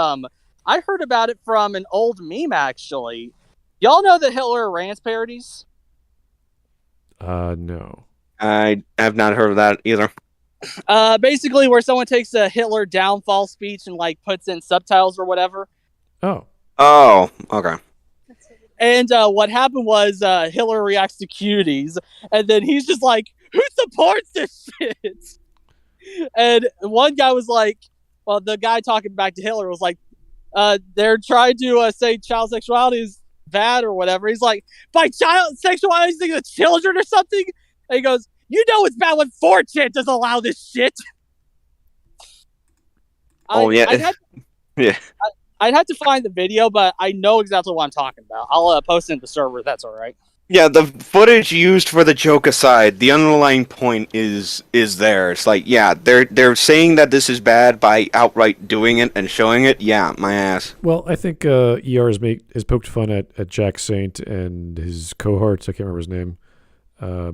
B: I heard about it from an old meme, actually. Y'all know the Hitler Rants parodies?
C: No.
A: I have not heard of that either.
B: Basically where someone takes a Hitler downfall speech and like puts in subtitles or whatever.
C: Oh,
A: okay.
B: And what happened was Hitler reacts to Cuties, and then he's just like, who supports this shit? And one guy was like, well, the guy talking back to Hitler was like, they're trying to say child sexuality is bad or whatever. He's like, by child sexuality, the children or something? And he goes, you know it's bad when 4chan doesn't allow this shit. I'd have to find the video, but I know exactly what I'm talking about. I'll post it in the server if that's all right.
A: Yeah, the footage used for the joke aside, the underlying point is there. It's like, yeah, they're saying that this is bad by outright doing it and showing it. Yeah, my ass.
C: Well, I think ER has poked fun at Jack Saint and his cohorts. I can't remember his name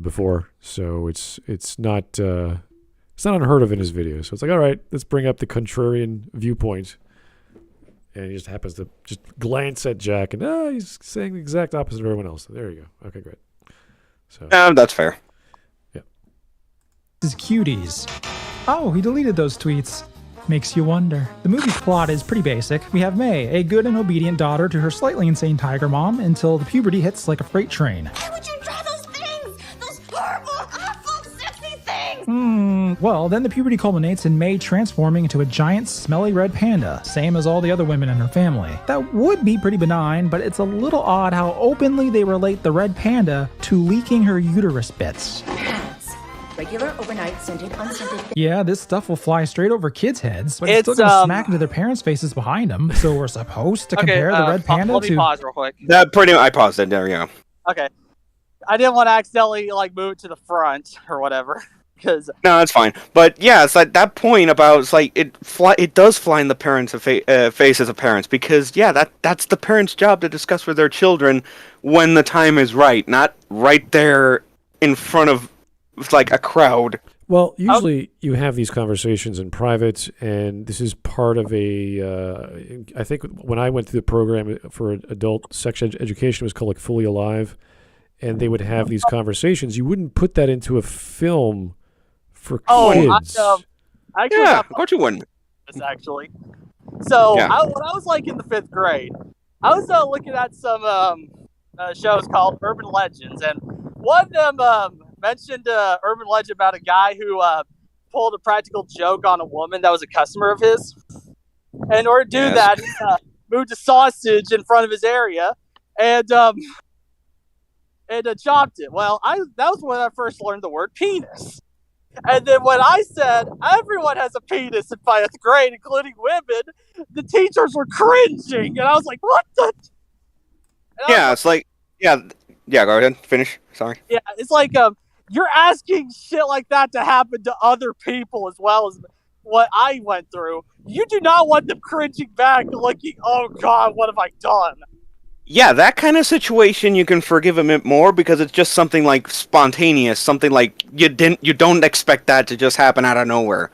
C: before, so it's not unheard of in his videos. So it's like, all right, let's bring up the contrarian viewpoint. And he just happens to just glance at Jack, and he's saying the exact opposite of everyone else. So there you go. Okay, great. So
A: that's fair.
C: Yeah.
E: This is Cuties. Oh, he deleted those tweets. Makes you wonder. The movie's plot is pretty basic. We have May, a good and obedient daughter to her slightly insane tiger mom, until the puberty hits like a freight train.
G: Why would you draw those things? Those horrible, awful, sexy things!
E: Well, then the puberty culminates in May transforming into a giant, smelly red panda, same as all the other women in her family. That would be pretty benign, but it's a little odd how openly they relate the red panda to leaking her uterus bits.
H: Regular, overnight, scented, unscented.
E: Yeah, this stuff will fly straight over kids' heads, but it's still gonna smack into their parents' faces behind them. So we're supposed to compare the red panda
B: let me
E: to.
B: pause real quick.
A: I paused it. There we go.
B: Okay, I didn't want to accidentally move it to the front or whatever. No,
A: that's fine. But yeah, it's like that point about it does fly in the parents' faces of parents, because that's the parents' job to discuss with their children when the time is right, not right there in front of a crowd.
C: Well, usually you have these conversations in private, and this is part of I think when I went through the program for adult sex education, it was called Fully Alive, and they would have these conversations. You wouldn't put that into a film for kids.
A: Yeah, of course you wouldn't.
B: Actually. So, when I was in the 5th grade, I was looking at some shows called Urban Legends, and one of them mentioned urban legend about a guy who pulled a practical joke on a woman that was a customer of his. And in order to do that, he moved a sausage in front of his area and chopped it. Well, that was when I first learned the word penis. And then when I said everyone has a penis in 5th grade, including women, the teachers were cringing, and I was like, "What the?"
A: Yeah, go ahead. Finish. Sorry.
B: Yeah, it's like you're asking shit like that to happen to other people as well as what I went through. You do not want them cringing back, looking, oh god, what have I done?
A: Yeah, that kind of situation you can forgive a bit more because it's just something like spontaneous, something like you don't expect that to just happen out of nowhere.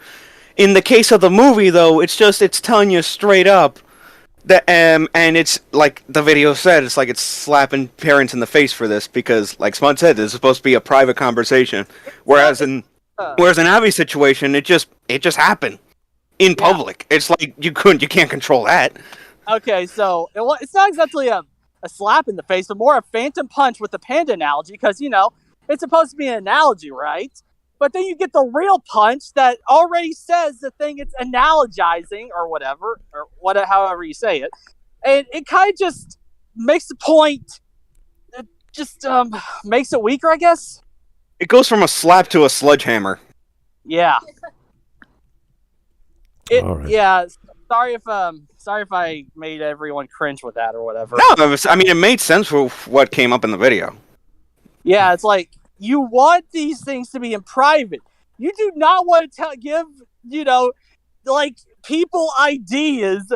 A: In the case of the movie, though, it's telling you straight up that and it's like the video said, it's like it's slapping parents in the face for this because, like Smud said, this is supposed to be a private conversation, whereas in Abby's situation, it just happened in public. It's like you can't control that.
B: Okay, so it's not exactly a slap in the face, but more a phantom punch with the panda analogy, because, you know, it's supposed to be an analogy, right? But then you get the real punch that already says the thing it's analogizing, or whatever, however you say it. And it kind of just makes the point, it just makes it weaker, I guess?
A: It goes from a slap to a sledgehammer.
B: Yeah.
C: All right.
B: Yeah, sorry if I made everyone cringe with that or whatever.
A: No, it made sense for what came up in the video.
B: Yeah, it's like, you want these things to be in private. You do not want to give, you know, like, people ideas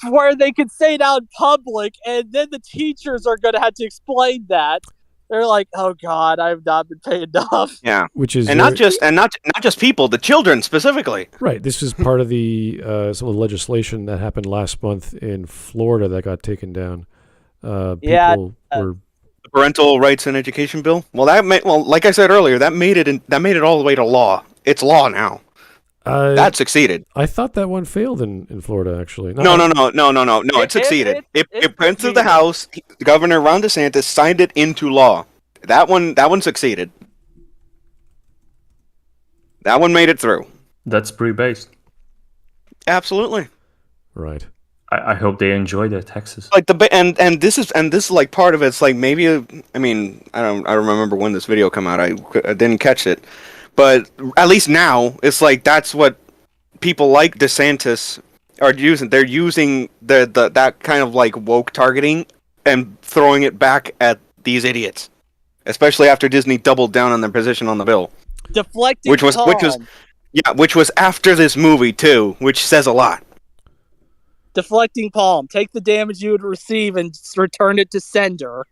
B: where they can say it out in public, and then the teachers are going to have to explain that. They're like, oh god, I've not been paid enough.
A: Yeah,
C: which is
A: not just people, the children specifically.
C: Right. This is part of the some of the legislation that happened last month in Florida that got taken down. People were.
A: Parental rights and education bill. Well, like I said earlier, that made it all the way to law. It's law now. That succeeded.
C: I thought that one failed in Florida, actually.
A: No. It succeeded. It went through the House. Governor Ron DeSantis signed it into law. That one succeeded. That one made it through.
D: That's pre-based.
A: Absolutely.
C: Right.
D: I hope they enjoy their taxes.
A: Like and this is like part of it. It's like maybe I don't remember when this video came out. I didn't catch it, but at least now it's like that's what people like DeSantis are using. They're using that kind of like woke targeting and throwing it back at these idiots, especially after Disney doubled down on their position on the bill.
B: Deflecting,
A: which was after this movie too, which says a lot.
B: Deflecting palm. Take the damage you would receive and return it to sender.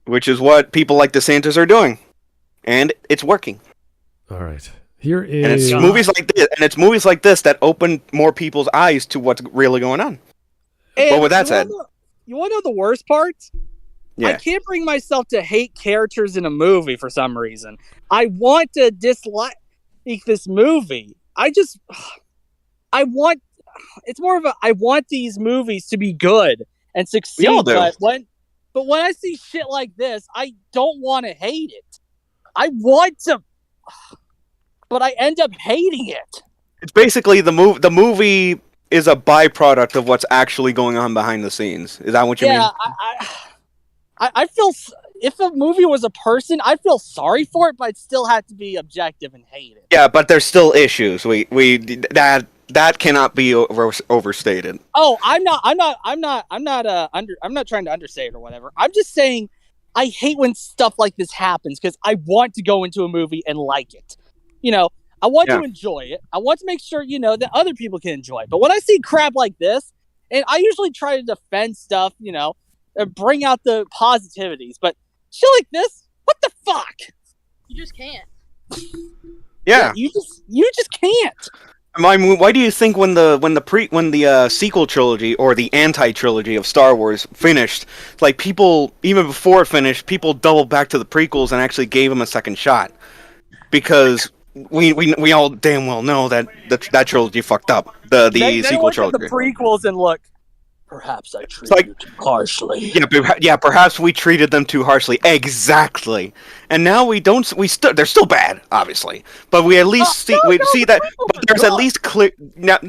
A: Which is what people like DeSantis are doing, and it's working.
C: All right, here is.
A: And it's movies like this that open more people's eyes to what's really going on.
B: And
A: but with that said,
B: you want to know the worst part?
A: Yeah.
B: I can't bring myself to hate characters in a movie for some reason. I want to dislike this movie. It's more of I want these movies to be good and succeed.
A: We all do.
B: But when I see shit like this, I don't want to hate it. I want to, but I end up hating it.
A: It's basically the movie is a byproduct of what's actually going on behind the scenes. Is that what you mean?
B: Yeah, I feel if a movie was a person, I'd feel sorry for it, but I'd still have to be objective and hate it.
A: Yeah, but there's still issues. That cannot be overstated.
B: Oh, I'm not trying to understate it or whatever. I'm just saying I hate when stuff like this happens because I want to go into a movie and like it. You know, I want to enjoy it. I want to make sure, you know, that other people can enjoy it. But when I see crap like this, and I usually try to defend stuff, you know, and bring out the positivities, but shit like this, what the fuck?
F: You just can't.
A: Yeah.
B: You just can't.
A: Why do you think when the sequel trilogy or the anti-trilogy of Star Wars finished, like people, even before it finished, people doubled back to the prequels and actually gave them a second shot? Because we all damn well know that trilogy fucked up. The sequel trilogy.
B: At the prequels and look, perhaps I treated you too harshly.
A: Yeah, perhaps we treated them too harshly. Exactly. And now we don't. They're still bad, obviously. But we at least see that. But there's at least clear. Now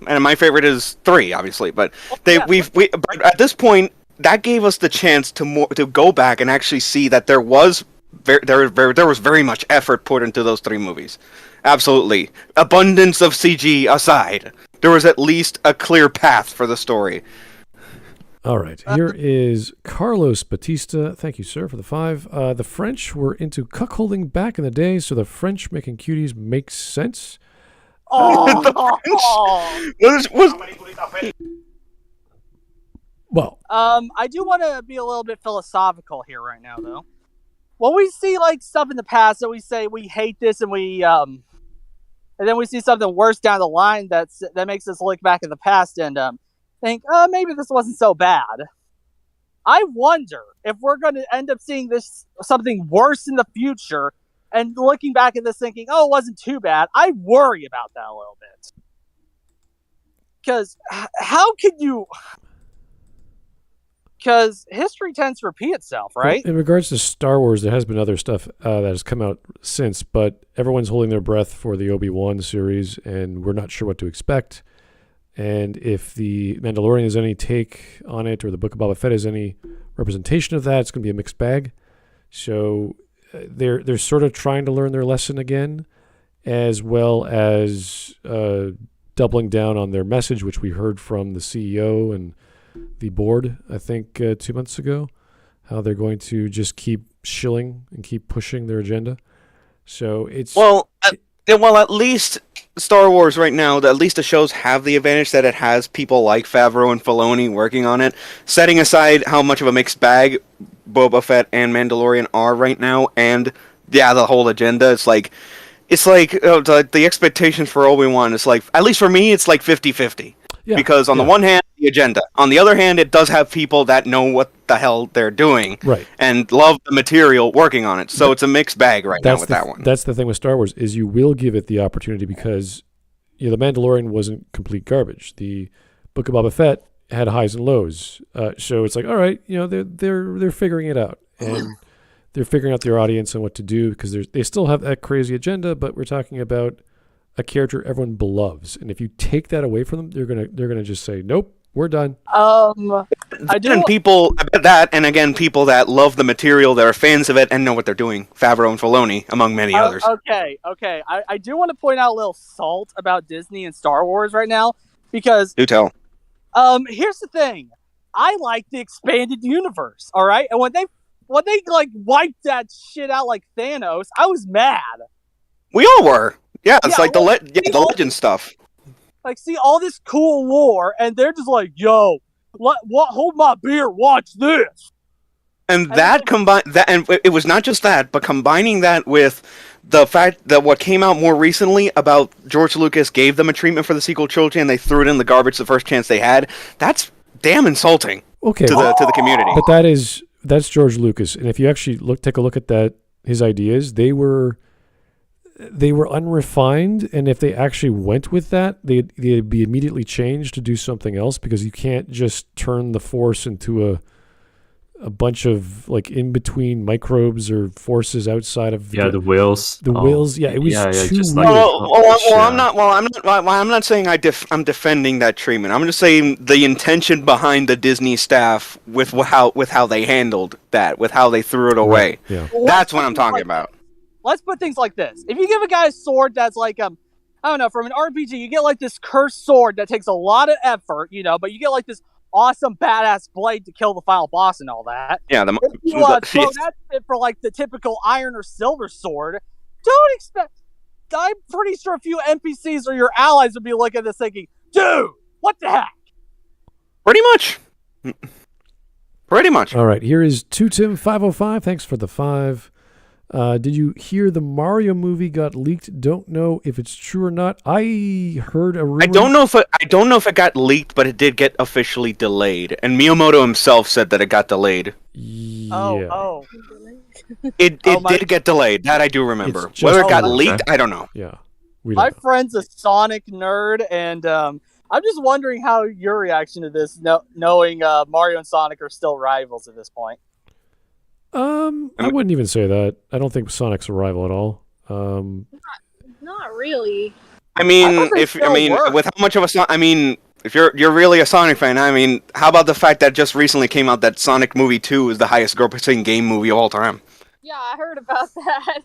A: and my favorite is 3, obviously. But but at this point, that gave us the chance to go back and actually see that there was very much effort put into those 3 movies. Absolutely, abundance of CG aside. There was at least a clear path for the story.
C: All right. Here is Carlos Batista. Thank you, sir, for the 5. The French were into cuckolding back in the day, so the French making cuties makes sense.
B: Oh,
C: Well,
B: I do want to be a little bit philosophical here right now, though. When we see like stuff in the past that we say we hate this, and then we see something worse down the line that makes us look back at the past and think, maybe this wasn't so bad. I wonder if we're going to end up seeing something worse in the future, and looking back at this thinking, oh, it wasn't too bad. I worry about that a little bit. Because how can you... Because history tends to repeat itself, right?
C: In regards to Star Wars, there has been other stuff that has come out since, but everyone's holding their breath for the Obi-Wan series, and we're not sure what to expect. And if the Mandalorian has any take on it, or the Book of Boba Fett has any representation of that, it's going to be a mixed bag. So they're sort of trying to learn their lesson again, as well as doubling down on their message, which we heard from the CEO and the board, I think, 2 months ago, how they're going to just keep shilling and keep pushing their agenda. So it's...
A: Well, at least Star Wars right now, at least the shows have the advantage that it has people like Favreau and Filoni working on it. Setting aside how much of a mixed bag Boba Fett and Mandalorian are right now, and yeah, the whole agenda, it's like the expectations for Obi-Wan is like, at least for me, it's like 50-50. Yeah, because on the one hand, the agenda. On the other hand, it does have people that know what the hell they're doing,
C: right,
A: and love the material working on it. So it's a mixed bag right now with that one.
C: That's the thing with Star Wars, is you will give it the opportunity, because the Mandalorian wasn't complete garbage. The Book of Boba Fett had highs and lows. So it's like, all right, they're figuring it out, and they're figuring out their audience and what to do, because they still have that crazy agenda, but we're talking about a character everyone loves, and if you take that away from them, they're gonna just say, nope, we're done.
B: I bet
A: that, and again, people that love the material, that are fans of it, and know what they're doing. Favreau and Filoni, among many others.
B: Okay. I do want to point out a little salt about Disney and Star Wars right now, because...
A: Do tell.
B: Here's the thing. I like the expanded universe, all right? And when they like wiped that shit out like Thanos, I was mad.
A: We all were. Yeah, it's like the legend stuff.
B: Like, see all this cool lore, and they're just like, "Yo, what? Hold my beer, watch this."
A: And that combined that, and it was not just that, but combining that with the fact that what came out more recently about George Lucas gave them a treatment for the sequel trilogy, and they threw it in the garbage the first chance they had. That's damn insulting.
C: Okay,
A: to the community.
C: But that's George Lucas, and if you actually take a look at that, his ideas, they were unrefined, and if they actually went with that, they'd be immediately changed to do something else, because you can't just turn the Force into a bunch of like in between microbes or forces outside of
D: the whales.
C: The whales, it was too weird.
A: I'm not saying I'm defending that treatment. I'm just saying the intention behind the Disney staff with how they handled that, with how they threw it away.
C: Right. Yeah.
A: That's what I'm talking about.
B: Let's put things like this. If you give a guy a sword that's like, I don't know, from an RPG, you get like this cursed sword that takes a lot of effort, but you get like this awesome badass blade to kill the final boss and all that.
A: Yeah,
B: if you throw that fit for like the typical iron or silver sword, don't expect... I'm pretty sure a few NPCs or your allies would be looking at this thinking, dude, what the heck?
A: Pretty much.
C: All right, here is 2Tim505. Thanks for the 5. Did you hear the Mario movie got leaked? Don't know if it's true or not. I heard a rumor.
A: I don't know if it got leaked, but it did get officially delayed. And Miyamoto himself said that it got delayed.
C: Yeah.
B: Oh.
A: It did get delayed. That I do remember. Whether it got leaked, I don't know.
C: Yeah.
B: My friend's a Sonic nerd, and I'm just wondering how your reaction to this, knowing Mario and Sonic are still rivals at this point.
C: I wouldn't even say that. I don't think Sonic's a rival at all.
F: Not really.
A: With how much of if you're really a Sonic fan, how about the fact that just recently came out that Sonic Movie 2 is the highest grossing game movie of all time?
F: Yeah, I heard about that.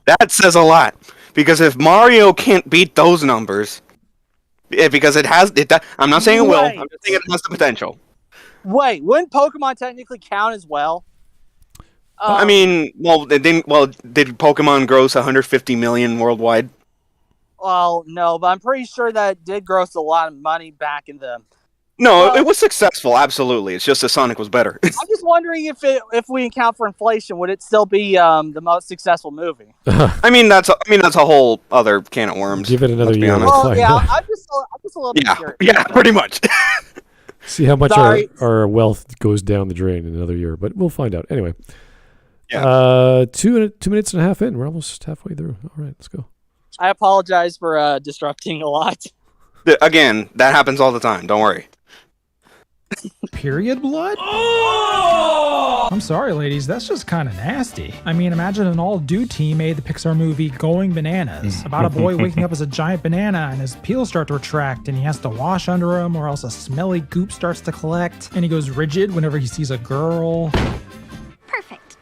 A: That says a lot, because if Mario can't beat those numbers, because it has, I'm not saying it will. I'm just saying it has the potential.
B: Wait, wouldn't Pokemon technically count as well?
A: I mean, well, it didn't. Well, did Pokemon gross 150 million worldwide?
B: Well, no, but I'm pretty sure that did gross a lot of money back in the.
A: No,
B: Well-
A: it was successful. Absolutely, it's just that Sonic was better.
B: I'm just wondering if we account for inflation, would it still be the most successful movie?
A: I mean, that's a whole other can of worms.
C: Give it another
A: let's be
C: year.
A: honest.
C: We'll
B: Well,
C: find
B: yeah,
C: out.
B: I'm just a little bit
A: Yeah,
B: curious.
A: yeah, pretty much.
C: See how much
B: Sorry.
C: our wealth goes down the drain in another year, but we'll find out. Anyway.
A: Yeah.
C: 2 minutes and a half in. We're almost halfway through. All right, let's go.
B: I apologize for disrupting a lot.
A: Again, that happens all the time. Don't worry.
E: Period blood? I'm sorry, ladies. That's just kind of nasty. I mean, imagine an all-dude team made the Pixar movie Going Bananas about a boy waking up as a giant banana and his peels start to retract and he has to wash under him or else a smelly goop starts to collect and he goes rigid whenever he sees a girl.
G: Perfect.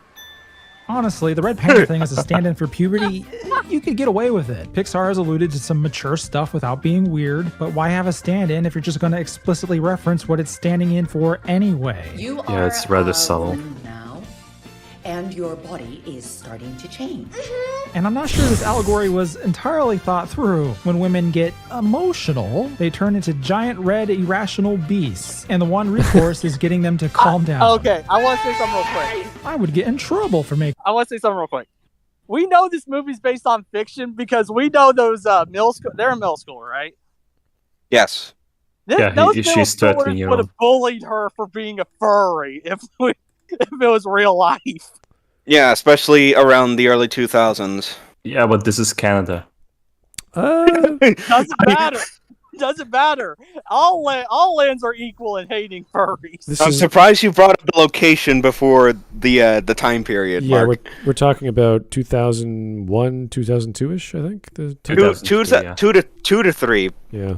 E: Honestly, the red panda thing as a stand-in for puberty, you could get away with it. Pixar has alluded to some mature stuff without being weird, but why have a stand-in if you're just going to explicitly reference what it's standing in for anyway?
H: You
D: Yeah,
H: are
D: it's rather
H: a
D: subtle.
H: woman now, and your body is starting to change.
E: And I'm not sure this allegory was entirely thought through. When women get emotional, they turn into giant red irrational beasts, and the one recourse is getting them to calm down.
B: Okay, I want to say something real quick.
E: I would get in trouble for making.
B: I want to say something real quick. We know this movie's based on fiction because we know those middle school. They're in middle school, right?
A: Yes.
D: Yeah,
B: those
D: she's
B: middle
D: 13
B: schoolers
D: year
B: would
D: old.
B: have bullied her for being a furry if it was real life.
A: Yeah, especially around the early 2000s.
D: Yeah, but this is Canada.
B: Doesn't matter. Doesn't matter. All lands are equal in hating furries.
C: This
A: I'm
C: is,
A: surprised you brought up the location before the time period.
C: yeah,
A: Mark.
C: we're talking about 2001, 2002-ish, I think. The time.
A: 2 to 3.
C: Yeah.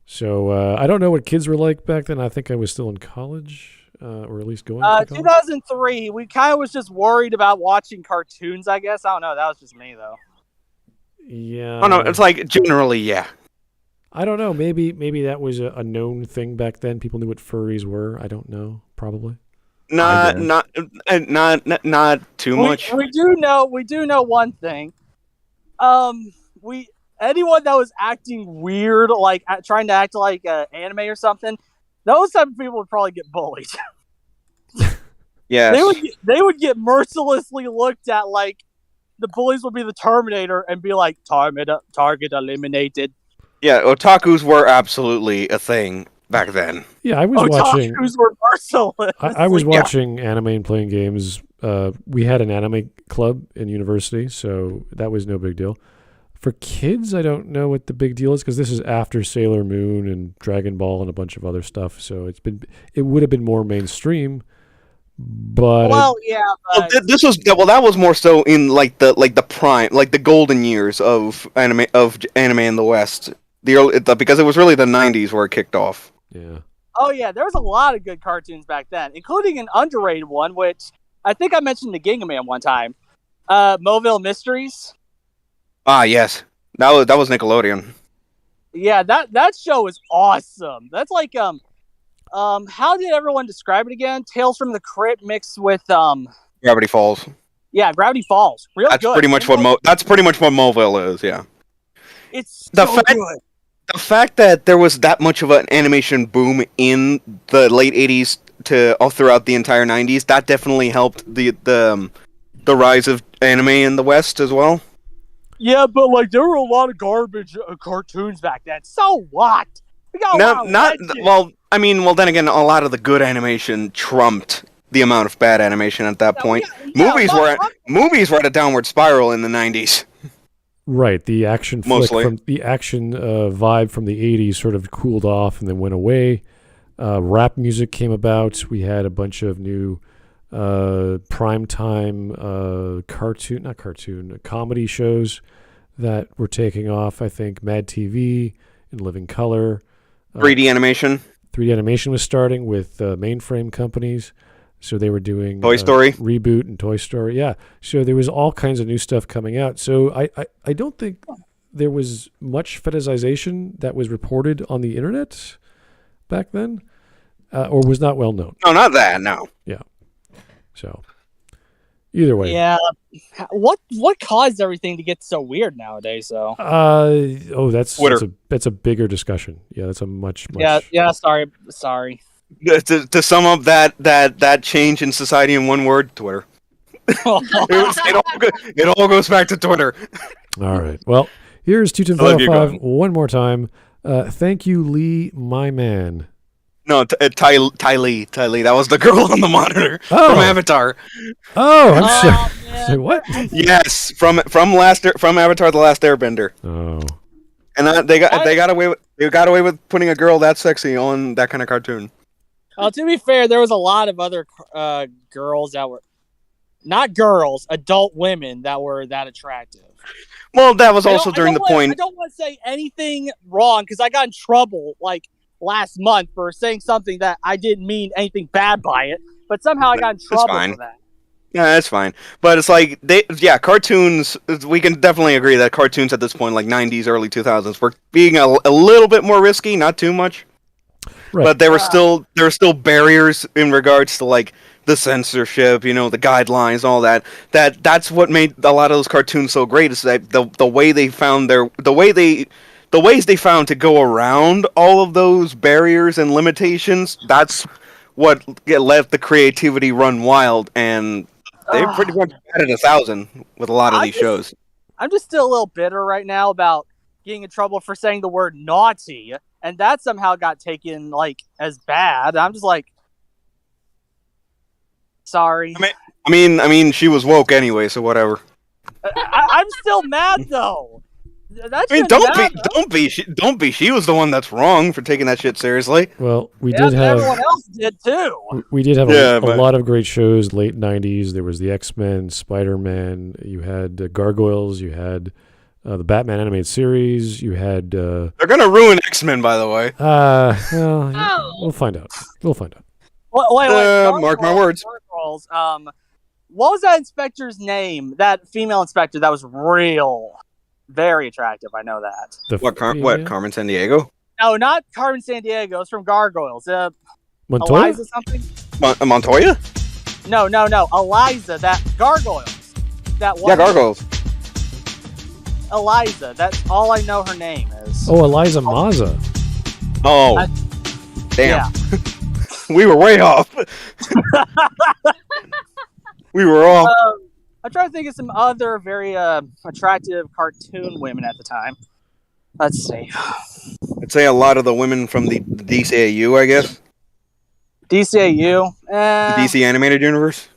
C: So I don't know what kids were like back then. I think I was still in college, or at least going to college.
B: 2003. We kind of was just worried about watching cartoons. I guess I don't know. That was just me though.
C: Yeah.
A: Oh no, it's like generally, yeah.
C: I don't know. Maybe that was a known thing back then. People knew what furries were. I don't know. Probably.
A: Not too
B: We
A: much.
B: do know one thing. Anyone that was acting weird, like trying to act like anime or something, those type of people would probably get bullied.
A: Yes.
B: They would get mercilessly looked at like the bullies would be the Terminator and be like target eliminated.
A: Yeah, otakus were absolutely a thing back then.
C: Yeah, I was watching.
B: Otakus were merciless.
C: I was
B: Yeah.
C: watching anime and playing games. We had an anime club in university, so that was no big deal. For kids, I don't know what the big deal is because this is after Sailor Moon and Dragon Ball and a bunch of other stuff. So it would have been more mainstream, but
B: Well, yeah, but
A: That was more so in like the prime, like the golden years of anime in the West. Because it was really the 90s where it kicked off.
C: yeah.
B: oh yeah, there was a lot of good cartoons back then, including an underrated one, which I think I mentioned to Ginga Man one time. Mobile Mysteries.
A: Ah, yes, that was Nickelodeon.
B: Yeah, that show is awesome. That's like how did everyone describe it again? Tales from the Crypt mixed with
A: Gravity Falls.
B: yeah, Gravity Falls. Real
A: That's
B: good.
A: pretty much what Mobile is. Yeah.
B: It's
A: The
B: so
A: fact-
B: good.
A: The fact that there was that much of an animation boom in the late 80s to all throughout the entire 90s, that definitely helped the rise of anime in the West as well.
B: Yeah, but like there were a lot of garbage cartoons back then. So what? We got a lot of legends.
A: Then again, a lot of the good animation trumped the amount of bad animation at that point.
B: yeah,
A: Movies were at a downward spiral in the 90s.
C: Right, the action flick
A: Mostly.
C: from the action vibe from the 80s sort of cooled off and then went away. Rap music came about. We had a bunch of new primetime comedy shows that were taking off. I think Mad TV and Living Color.
A: 3D animation.
C: 3D animation was starting with mainframe companies. So they were doing
A: Toy Story.
C: Reboot and Toy Story. Yeah. So there was all kinds of new stuff coming out. So I don't think there was much fetishization that was reported on the internet back then. or was not well known.
A: No, not that. No.
C: So either way,
B: Yeah. What caused everything to get so weird nowadays? So.
C: That's a bigger discussion. Yeah, that's a much.
B: Yeah. Sorry.
A: To sum up that change in society in one word, Twitter. It all goes back to Twitter.
C: All right. Well, here's 210 one more time. Thank you, Lee, my man.
A: No, Ty Lee. That was the girl on the monitor from Avatar.
C: Oh, I'm sorry. Say what?
A: Yes, from Avatar: The Last Airbender.
C: Oh.
A: And they got away with putting a girl that sexy on that kind of cartoon.
B: Well, to be fair, there was a lot of other girls that were not girls, adult women that were that attractive.
A: Well, that was also during the point.
B: I don't want to say anything wrong because I got in trouble like last month for saying something that I didn't mean anything bad by it, but somehow I got in trouble for that.
A: Yeah, that's fine. But it's like cartoons. We can definitely agree that cartoons at this point, like 90s, early 2000s, were being a little bit more risky, not too much. Right. But there were still barriers in regards to like the censorship, the guidelines, all that. That's what made a lot of those cartoons so great. Is that the way they found the ways they found to go around all of those barriers and limitations. That's what let the creativity run wild, and they pretty much had it 1,000 with a lot of these shows.
B: I'm just still a little bitter right now about getting in trouble for saying the word naughty, and that somehow got taken like as bad. I'm just like, sorry.
A: I mean, she was woke anyway, so whatever.
B: I'm still mad though.
A: Don't be. She was the one that's wrong for taking that shit seriously.
C: Well, we did have.
B: Everyone else did too.
C: We did have a lot of great shows. Late '90s, there was the X-Men, Spider-Man. You had Gargoyles. You had the Batman animated series. You had.
A: They're gonna ruin X-Men, by the way.
C: We'll find out.
B: Wait,
A: mark my words.
B: Gargoyles, what was that inspector's name? That female inspector that was very attractive. I know that.
A: What, Carmen Sandiego?
B: No, not Carmen Sandiego. It's from Gargoyles.
C: Montoya?
B: Eliza something?
A: Montoya?
B: No. Eliza, that Gargoyles.
A: Gargoyles.
B: Eliza. That's all I know her name is.
C: Oh, Eliza Maza.
A: Oh. Damn.
B: Yeah.
A: We were way off. We were off.
B: I'm trying to think of some other very attractive cartoon women at the time. Let's see.
A: I'd say a lot of the women from the DCAU, I guess.
B: DCAU?
A: The DC Animated Universe?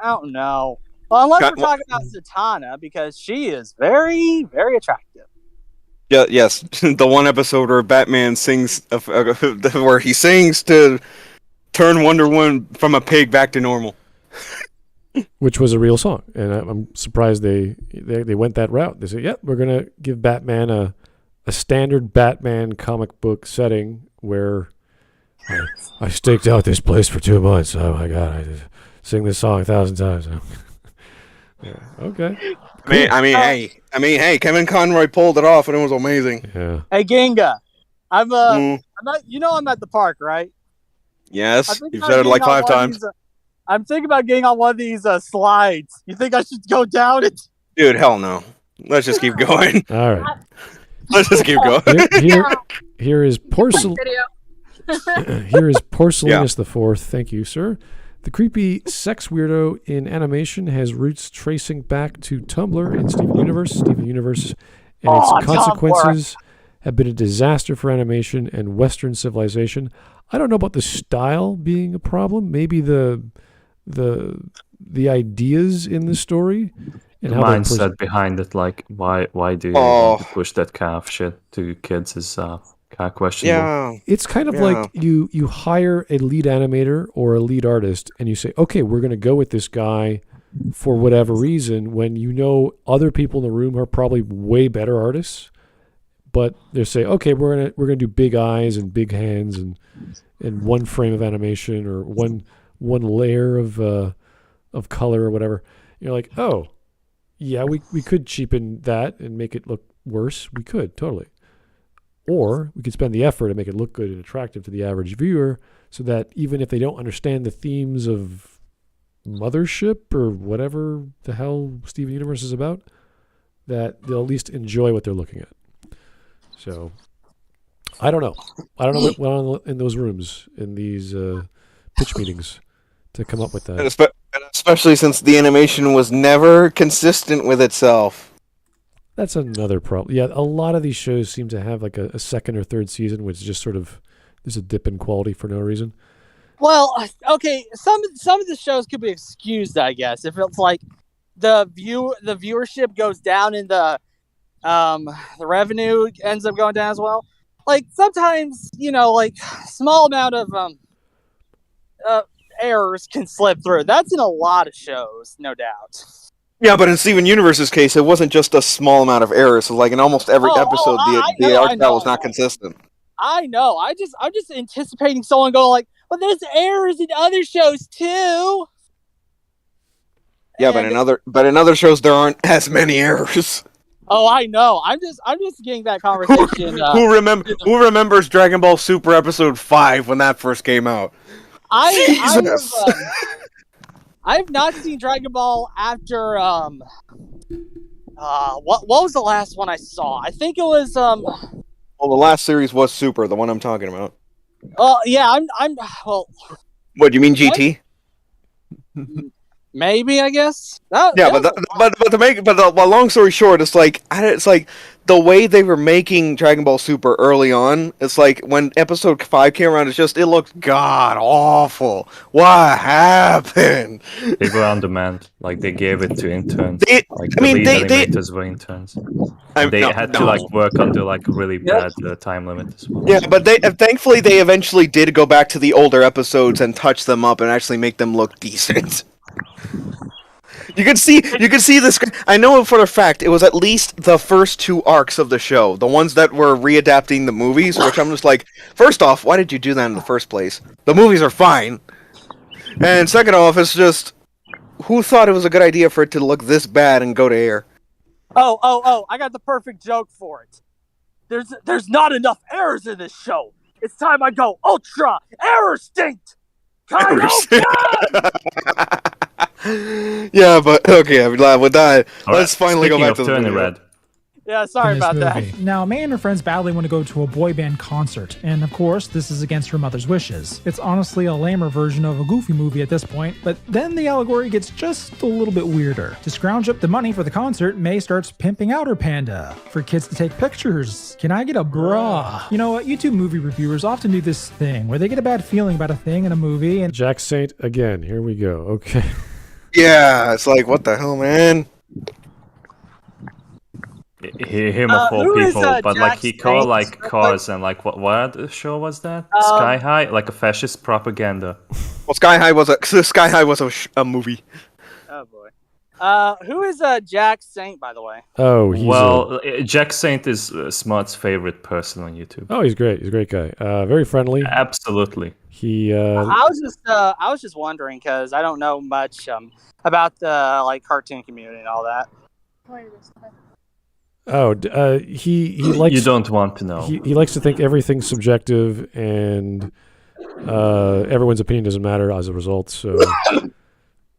B: I don't know. Well, unless we're talking about Zatanna, because she is very, very attractive.
A: Yeah, yes. The one episode where Batman sings, where he sings to turn Wonder Woman from a pig back to normal.
C: Which was a real song, and I'm surprised they went that route. They said, "Yep, we're gonna give Batman a standard Batman comic book setting where I staked out this place for 2 months. Oh my god, I sing this song 1,000 times." Yeah, okay.
A: Cool. I mean, hey, Kevin Conroy pulled it off, and it was amazing.
C: Yeah.
B: Hey, Ginga, I'm at the park, right?
A: Yes, you've said it like 5 times.
B: I'm thinking about getting on one of these slides. You think I should go down it?
A: Dude, hell no. Let's just keep going.
C: All right.
A: Let's just keep going.
C: Here is Porcelainus the Fourth. Thank you, sir. The creepy sex weirdo in animation has roots tracing back to Tumblr and Steven Universe. Steven Universe and its consequences have been a disaster for animation and Western civilization. I don't know about the style being a problem. Maybe the ideas in the story and
D: the
C: how
D: mindset behind it, like why do you want to push that kind of shit to kids is kind of questionable.
A: Yeah,
C: it's kind of like you hire a lead animator or a lead artist and you say, okay, we're going to go with this guy for whatever reason, when you know other people in the room are probably way better artists, but they say, okay, we're gonna do big eyes and big hands and one frame of animation or one layer of color or whatever. You're like, oh, yeah, we could cheapen that and make it look worse. We could, totally. Or we could spend the effort to make it look good and attractive to the average viewer so that even if they don't understand the themes of Mothership or whatever the hell Steven Universe is about, that they'll at least enjoy what they're looking at. So, I don't know. I don't know what went on in those rooms, in these pitch meetings, to come up with that.
A: And especially since the animation was never consistent with itself.
C: That's another problem. Yeah, a lot of these shows seem to have like a second or third season, which is just sort of, there's a dip in quality for no reason.
B: Well, okay, some of the shows could be excused, I guess, if it's like the viewership goes down and the revenue ends up going down as well. Like sometimes, like small amount of errors can slip through. That's in a lot of shows, no doubt.
A: Yeah, but in Steven Universe's case, it wasn't just a small amount of errors. So, like in almost every episode, the art style was not consistent.
B: I know. I'm just anticipating someone going like, "Well, there's errors in other shows too."
A: Yeah, but in other shows there aren't as many errors.
B: Oh, I know. I'm just getting that conversation.
A: Who remembers Dragon Ball Super Episode 5 when that first came out?
B: I have not seen Dragon Ball after what was the last one I saw? I think it was
A: Well, the last series was Super, the one I'm talking about.
B: Oh yeah, I'm well.
A: What do you mean GT?
B: Maybe, I guess.
A: But long story short, it's like the way they were making Dragon Ball Super early on. It's like when episode 5 came around, it looked god awful. What happened?
D: They were on demand, like they gave it to interns. The lead animators were interns. They had to work under a really bad time limit as well.
A: Yeah, but thankfully they eventually did go back to the older episodes and touch them up and actually make them look decent. You can see this. I know for a fact it was at least the first 2 arcs of the show, the ones that were readapting the movies. Which I'm just like, first off, why did you do that in the first place? The movies are fine, and second off, it's just who thought it was a good idea for it to look this bad and go to air?
B: Oh! I got the perfect joke for it. There's not enough errors in this show. It's time I go ultra error stinct.
A: Yeah, but okay, I'm glad with that. Let's finally go back to the
D: Red.
B: Yeah, sorry about that.
E: Now, May and her friends badly want to go to a boy band concert, and of course, this is against her mother's wishes. It's honestly a lamer version of a Goofy movie at this point, but then the allegory gets just a little bit weirder. To scrounge up the money for the concert, May starts pimping out her panda for kids to take pictures. Can I get a bra? You know what? YouTube movie reviewers often do this thing where they get a bad feeling about a thing in a movie, and
C: Jack Saint again. Here we go. Okay.
A: Yeah, it's like, what the hell, man?
D: Him of all people, but he called cars and what show was that? Sky High, like a fascist propaganda.
A: Well, Sky High was a movie.
B: Oh boy. Who is Jack Saint, by the way?
C: Oh, he's
D: Jack Saint is Smud's favorite person on YouTube.
C: Oh, he's great. He's a great guy. Very friendly.
D: Absolutely.
C: He.
B: I was just wondering because I don't know much about the cartoon community and all that.
C: Oh, he likes.
D: You don't want to know.
C: He likes to think everything's subjective and everyone's opinion doesn't matter as a result. So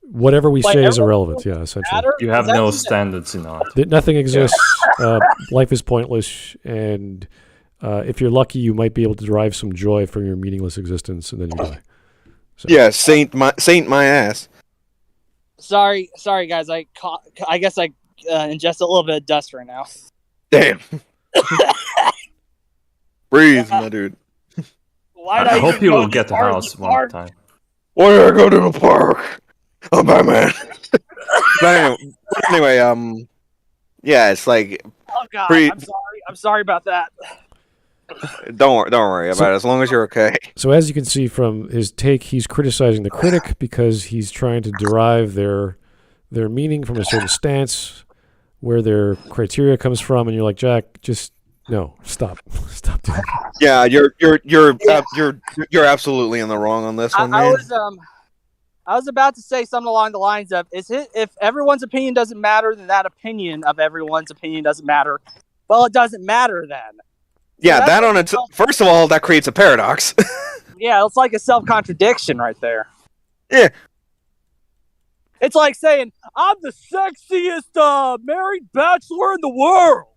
C: whatever we say is irrelevant. Yeah, essentially.
D: You have no standards in art.
C: Nothing exists. Life is pointless, and if you're lucky, you might be able to derive some joy from your meaningless existence, and then you die. So.
A: Yeah, Saint my ass.
B: Sorry, guys. I guess I ingest a little bit of dust right now.
A: Damn. Breathe, my dude.
D: I hope you will get the house one time.
A: Why did I go to the park? I'm Batman. But anyway, yeah, it's like.
B: Oh God, I'm sorry about that.
A: Don't worry about it, as long as you're okay.
C: So as you can see from his take, he's criticizing the critic because he's trying to derive their meaning from a certain stance, where their criteria comes from, and you're like, Jack, just no, stop doing that.
A: Yeah, you're absolutely in the wrong on this one, man.
B: I was about to say something along the lines of, if everyone's opinion doesn't matter, then that opinion of everyone's opinion doesn't matter. Well, it doesn't matter then.
A: Yeah,
B: that's
A: that on its first of all, that creates a paradox.
B: Yeah, it's like a self-contradiction right there.
A: Yeah.
B: It's like saying, I'm the sexiest married bachelor in the world.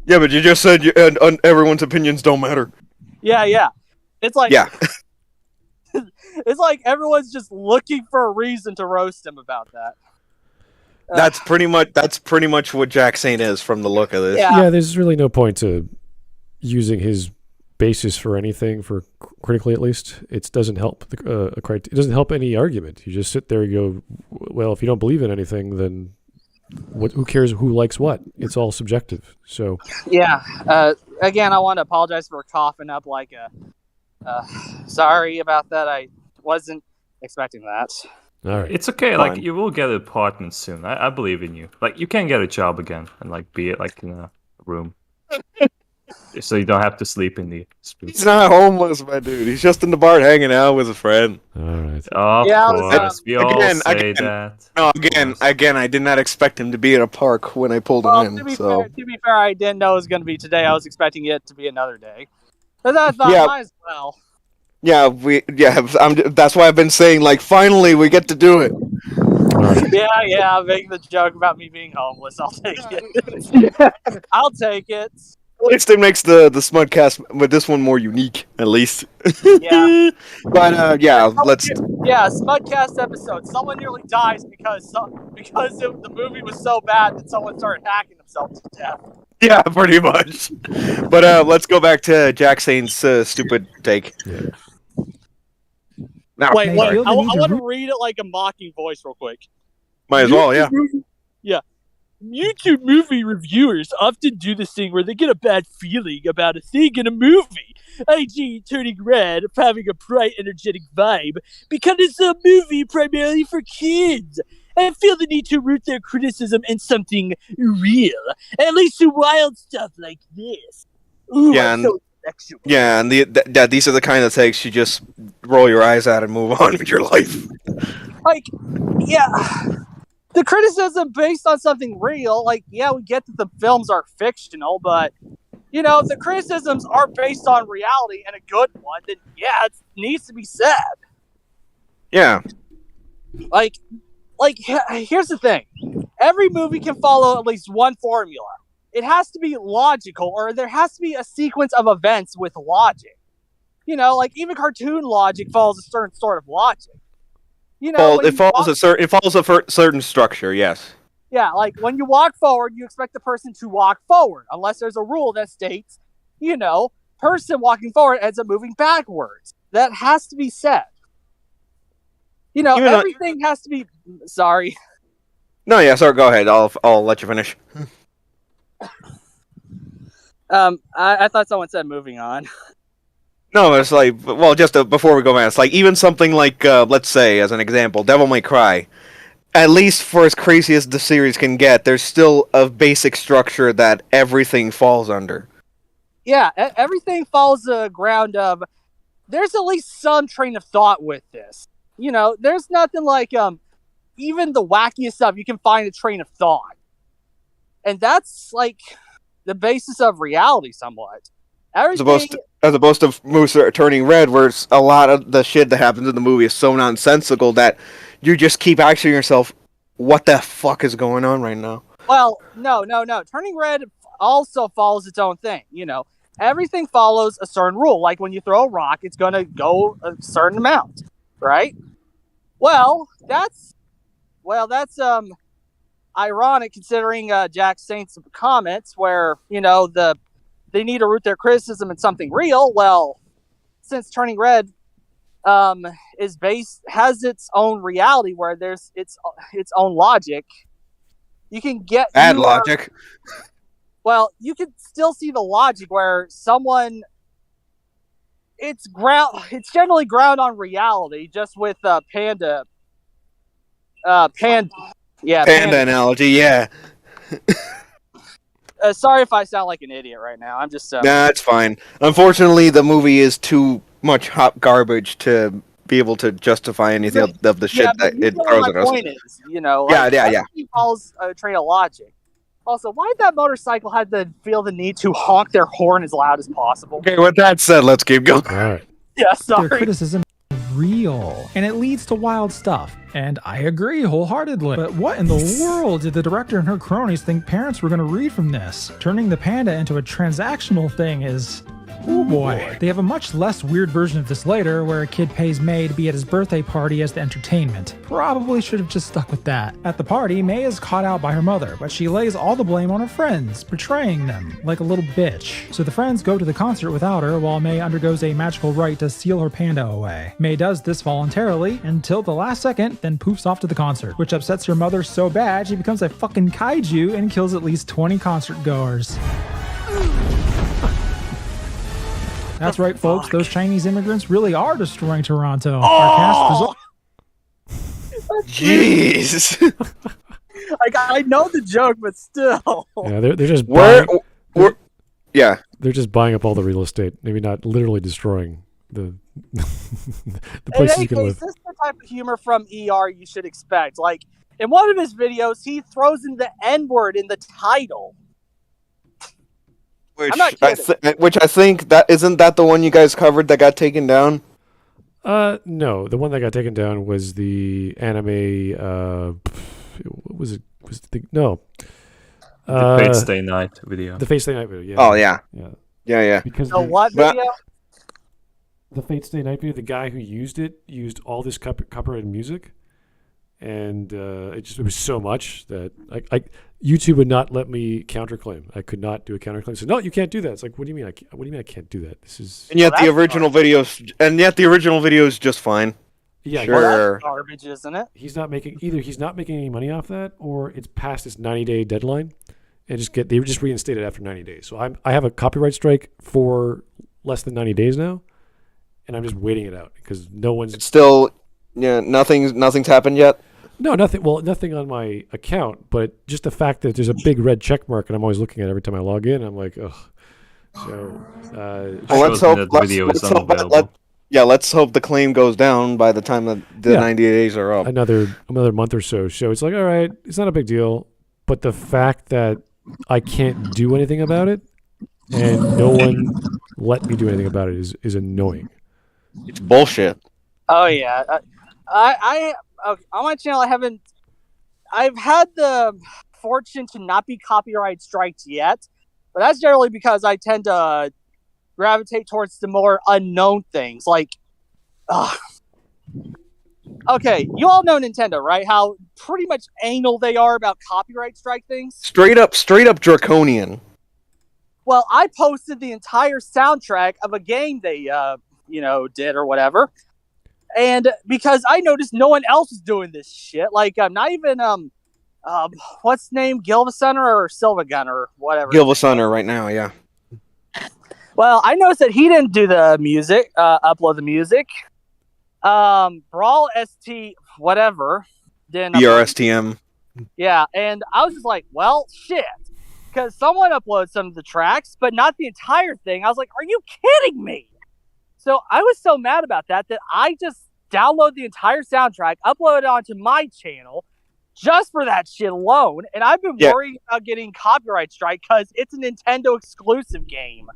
A: Yeah, but you just said and everyone's opinions don't matter.
B: Yeah. It's like
A: Yeah.
B: it's like everyone's just looking for a reason to roast him about that.
A: That's pretty much what Jack Saint is from the look of this.
B: Yeah.
C: There's really no point to using his basis for anything, for critically at least. It doesn't help it doesn't help any argument. You just sit there and go, well, if you don't believe in anything, then who cares who likes what? It's all subjective. So
B: Yeah. Again, I want to apologize for coughing up like a. Sorry about that. I wasn't expecting that.
C: all right.
D: It's okay.
A: Fine.
D: Like, you will get an apartment soon. I believe in you. Like, you can get a job again and like be it like in a room, so you don't have to sleep in the streets.
A: He's not homeless, my dude. He's just in the bar hanging out with a friend.
C: All right.
D: Of
B: Yeah,
D: course, we all
A: again,
D: say that.
A: No,
D: Of course.
A: again, I did not expect him to be in a park when I pulled
B: Well,
A: him
B: to
A: in.
B: be
A: So
B: fair, I didn't know it was going to be today. I was expecting it to be another day. But I thought,
A: Yeah.
B: might as well.
A: that's why I've been saying, like, finally we get to do it.
C: All right.
B: Yeah, making the joke about me being homeless. I'll take it. I'll take it.
A: At least it makes the Smudcast with this one more unique, at least.
B: Yeah.
A: But let's.
B: Yeah, Smudcast episode. Someone nearly dies because the movie was so bad that someone started hacking themselves to death.
A: Yeah, pretty much. But let's go back to Jack Saint's stupid take.
C: Yeah.
A: Now,
B: Wait,
E: I
B: I
E: feel the need to
B: want to read it like a mocking voice real quick.
A: might as well, yeah.
B: YouTube movie reviewers often do this thing where they get a bad feeling about a thing in a movie, i.e. turning red, having a bright, energetic vibe, because it's a movie primarily for kids, and feel the need to root their criticism in something real, at least through wild stuff like this. Ooh,
A: Yeah,
B: I'm so sexual.
A: Yeah, and these are the kind of takes you just roll your eyes at and move on with your life.
B: Like, yeah, the criticism based on something real, like, yeah, we get that the films are fictional, but, you know, if the criticisms are based on reality and a good one, then, yeah, it needs to be said.
A: Yeah.
B: Like, here's the thing. Every movie can follow at least one formula. It has to be logical, or there has to be a sequence of events with logic. You know, like, even cartoon logic follows a certain sort of logic. You know,
A: Well,
B: when
A: it
B: you
A: follows
B: walk-
A: a certain structure, yes.
B: Yeah, like, when you walk forward, you expect the person to walk forward, unless there's a rule that states, you know, person walking forward ends up moving backwards. That has to be said. You know,
A: Even though-
B: everything has to be... Sorry.
A: No, yeah, sorry, go ahead. I'll let you finish.
B: I thought someone said moving on.
A: No, it's like, well, just before we go on, it's like even something like, let's say, as an example, Devil May Cry. At least for as crazy as the series can get, there's still a basic structure that everything falls under.
B: Yeah, everything follows the ground of... There's at least some train of thought with this. You know, there's nothing like, even the wackiest stuff, you can find a train of thought. And that's, like, the basis of reality somewhat. Everything...
A: As opposed to Moose turning red, where it's a lot of the shit that happens in the movie is so nonsensical that you just keep asking yourself, what the fuck is going on right now?
B: Well, no. Turning red also follows its own thing, you know. Everything follows a certain rule. Like, when you throw a rock, it's going to go a certain amount, right? Well, that's ironic considering Jack Saint's comments where, you know, they need to root their criticism in something real. Well, since Turning Red has its own reality where there's its own logic, you can get
A: Logic.
B: Well, you can still see the logic where someone it's generally ground on reality, just with panda
A: analogy, yeah.
B: Sorry if I sound like an idiot right now. I'm just
A: Nah, it's fine. Unfortunately, the movie is too much hot garbage to be able to justify anything of the shit that it throws at us.
B: Point is, you know,
A: Yeah.
B: everything follows a train of logic. Also, why did that motorcycle have to feel the need to honk their horn as loud as possible?
A: Okay, with that said, let's keep going.
C: All right.
B: Yeah,
E: Their
B: sorry.
E: criticism is real, and it leads to wild stuff. And I agree wholeheartedly. But what in the world did the director and her cronies think parents were going to read from this? Turning the panda into a transactional thing is... Oh boy. They have a much less weird version of this later, where a kid pays May to be at his birthday party as the entertainment. Probably should have just stuck with that. At the party, May is caught out by her mother, but she lays all the blame on her friends, betraying them like a little bitch. So the friends go to the concert without her, while May undergoes a magical rite to seal her panda away. May does this voluntarily, until the last second, then poofs off to the concert, which upsets her mother so bad she becomes a fucking kaiju and kills at least 20 concert goers. That's right, folks. Those Chinese immigrants really are destroying Toronto. Our cast
A: Jeez.
B: I know the joke, but still.
C: Yeah, they're just
A: Where?
C: buying,
A: Yeah.
C: they're just buying up all the real estate. Maybe not literally destroying the the
B: In
C: places
B: any
C: you can
B: case,
C: live.
B: this is the type of humor from ER you should expect. Like, in one of his videos, he throws in the N-word in the title.
A: Which
B: I'm not kidding.
A: which I think that isn't that the one you guys covered that got taken down?
C: No, the one that got taken down was the anime. What was it? Was it no?
D: The Fate Stay Night video.
C: The Fate Stay Night video. Yeah.
A: Oh yeah,
C: Yeah.
A: yeah.
C: Because
B: The what
A: but-
B: video?
C: the Fate Stay Night video, the guy who used it used all this copyrighted music, and it was so much that YouTube would not let me counterclaim. I could not do a counterclaim. So no, you can't do that. It's like, what do you mean? What do you mean I can't do that? This is
A: And yet
B: Well,
A: the
B: that's
A: original video is just fine.
C: yeah.
A: Sure.
B: Well, that's garbage, isn't it?
C: He's not making any money off that, or it's past his 90-day deadline, and they just reinstate it after 90 days. So I have a copyright strike for less than 90 days now, and I'm just waiting it out because no one's
A: It's still, yeah, nothing's happened yet.
C: no nothing. Well, nothing on my account, but just the fact that there's a big red check mark, and I'm always looking at it every time I log in. I'm like, ugh. So
A: Well, let's
D: Shows me
A: hope
D: that the video is unavailable.
A: let's hope the claim goes down by the time that the
C: Yeah.
A: 90 days are up.
C: another month or so. So it's like, all right, it's not a big deal, but the fact that I can't do anything about it, and no one let me do anything about it is annoying.
A: It's bullshit.
B: Oh yeah, on my channel I've had the fortune to not be copyright striked yet, but that's generally because I tend to gravitate towards the more unknown things. Like, okay, you all know Nintendo, right? How pretty much anal they are about copyright strike things.
A: Straight up draconian.
B: Well, I posted the entire soundtrack of a game they did or whatever. And because I noticed no one else was doing this shit, like not even what's his name, Gilvasunner or Silvagunner or whatever.
A: Gilvasunner right now, yeah.
B: Well, I noticed that he didn't do the music, upload the music. Brawl ST whatever didn't.
A: BRSTM.
B: Yeah, and I was just like, well, shit, because someone uploaded some of the tracks, but not the entire thing. I was like, are you kidding me? So I was so mad about that I just downloaded the entire soundtrack, uploaded it onto my channel, just for that shit alone. And I've been worried about getting copyright strike because it's a Nintendo exclusive game.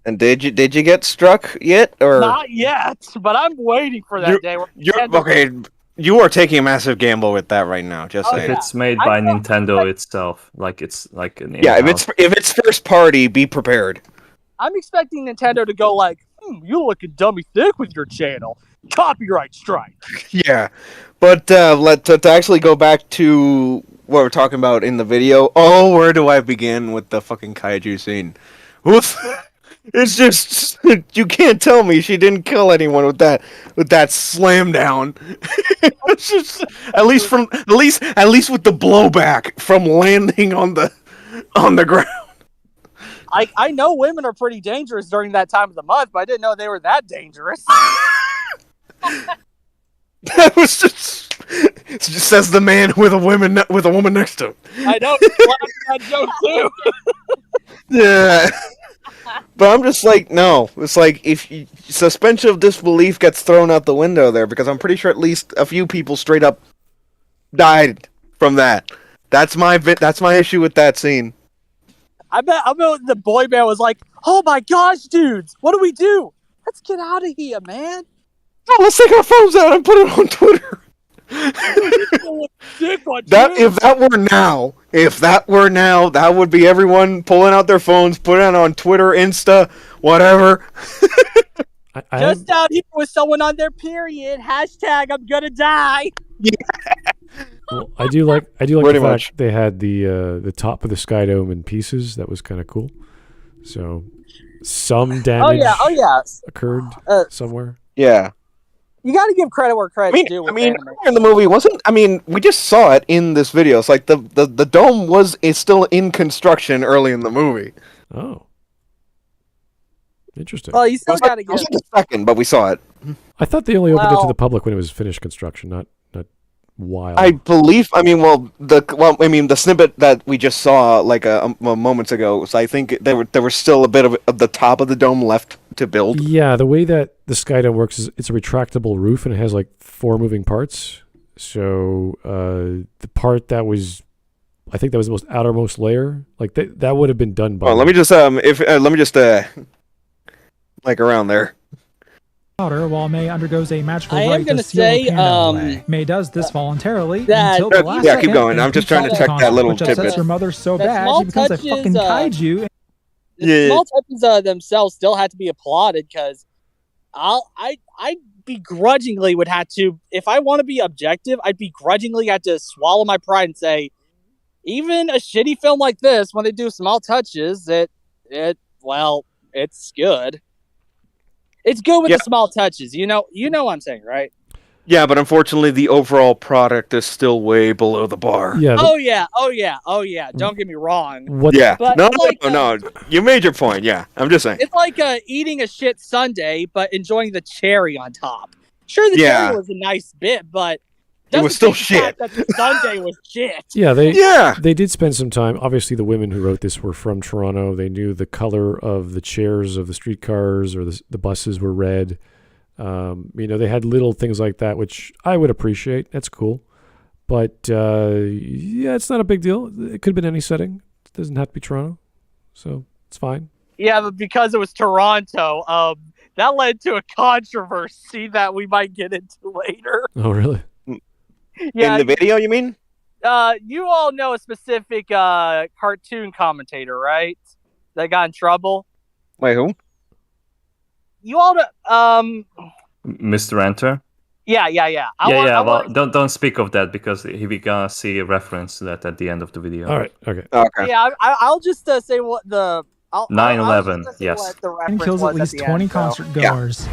A: And did you get struck yet, or
B: Not yet, but I'm waiting for that day. Where Nintendo-
A: okay? You are taking a massive gamble with that right now. Just
B: Oh,
A: saying.
D: If it's made by Nintendo itself, like it's like an
A: Yeah,
D: in-house.
A: if it's first party, be prepared.
B: I'm expecting Nintendo to go like, you looking dummy thick with your channel. Copyright strike.
A: Yeah, but to actually go back to what we're talking about in the video. Oh, where do I begin with the fucking kaiju scene? Oof. It's just you can't tell me she didn't kill anyone with that slam down. It's just at least with the blowback from landing on the ground.
B: I know women are pretty dangerous during that time of the month, but I didn't know they were that dangerous.
A: That was just says the man with a woman next to him.
B: I know. That joke too.
A: Yeah. But I'm just like, no. It's like if suspension of disbelief gets thrown out the window there, because I'm pretty sure at least a few people straight up died from that That's my issue with that scene.
B: I bet the boy band was like, "Oh my gosh, dudes, what do we do? Let's get out of here, man."
A: Oh, let's take our phones out and put it on Twitter. If that were now, that would be everyone pulling out their phones, putting it on Twitter, Insta, whatever.
B: Just out here with someone on their period. Hashtag I'm gonna die.
C: Well, I do like
A: Pretty
C: the
A: much.
C: fact they had the top of the Sky Dome in pieces. That was kind of cool. So some damage occurred somewhere.
A: Yeah.
B: You got to give credit where credit's due.
A: In the movie wasn't. We just saw it in this video. It's like the dome is still in construction early in the movie.
C: Oh, interesting.
B: Well, you still got to give.
A: It was a second, but we saw it.
C: I thought they only opened it to the public when it was finished construction, not while.
A: I believe. The snippet that we just saw like moments ago. So I think there was still a bit of the top of the dome left to build.
C: Yeah, the way that the Sky Dome works is it's a retractable roof and it has like 4 moving parts. So the part that was, I think that was the most outermost layer, like that would have been done by.
A: Oh, let me just like around there.
E: While May undergoes a magical
B: I am
E: rite
B: gonna
E: to steal
B: say,
E: the panda away. May does this voluntarily
B: that-
E: until the last
A: Yeah, keep
E: second
A: going. I'm
E: and
A: just trying to
E: keeps
A: check
E: all
A: that little
E: which upsets
A: tidbit.
E: your mother so
B: The
E: bad
B: small
E: she becomes a
B: touches,
E: fucking kaiju.
B: The small touches themselves still had to be applauded because I begrudgingly would have to, if I want to be objective, I'd begrudgingly have to swallow my pride and say, even a shitty film like this, when they do small touches, it's good. It's good with the small touches. You know what I'm saying, right?
A: Yeah, but unfortunately, the overall product is still way below the bar.
C: Yeah.
B: Oh yeah. Don't get me wrong.
A: Yeah.
B: But
A: No. You made your point. Yeah, I'm just saying.
B: It's like eating a shit sundae, but enjoying the cherry on top. Sure, the cherry was a nice bit, but
A: it was still shit.
B: That the sundae was shit.
C: Yeah, they did spend some time. Obviously, the women who wrote this were from Toronto. They knew the color of the chairs of the streetcars or the buses were red. They had little things like that, which I would appreciate. That's cool. But, it's not a big deal. It could have been any setting. It doesn't have to be Toronto. So it's fine.
B: Yeah, but because it was Toronto, that led to a controversy that we might get into later.
C: Oh, really?
B: Yeah,
A: in the video, you mean?
B: You all know a specific cartoon commentator, right? That got in trouble.
A: Wait, who?
B: You all know,
D: Mr. Enter?
B: Yeah.
D: Don't speak of that because we gonna see a reference to that at the end of the video.
C: All right. Okay.
B: Yeah, I'll just say what the
D: 9/11. Yes.
E: And kills at least 20 concert goers.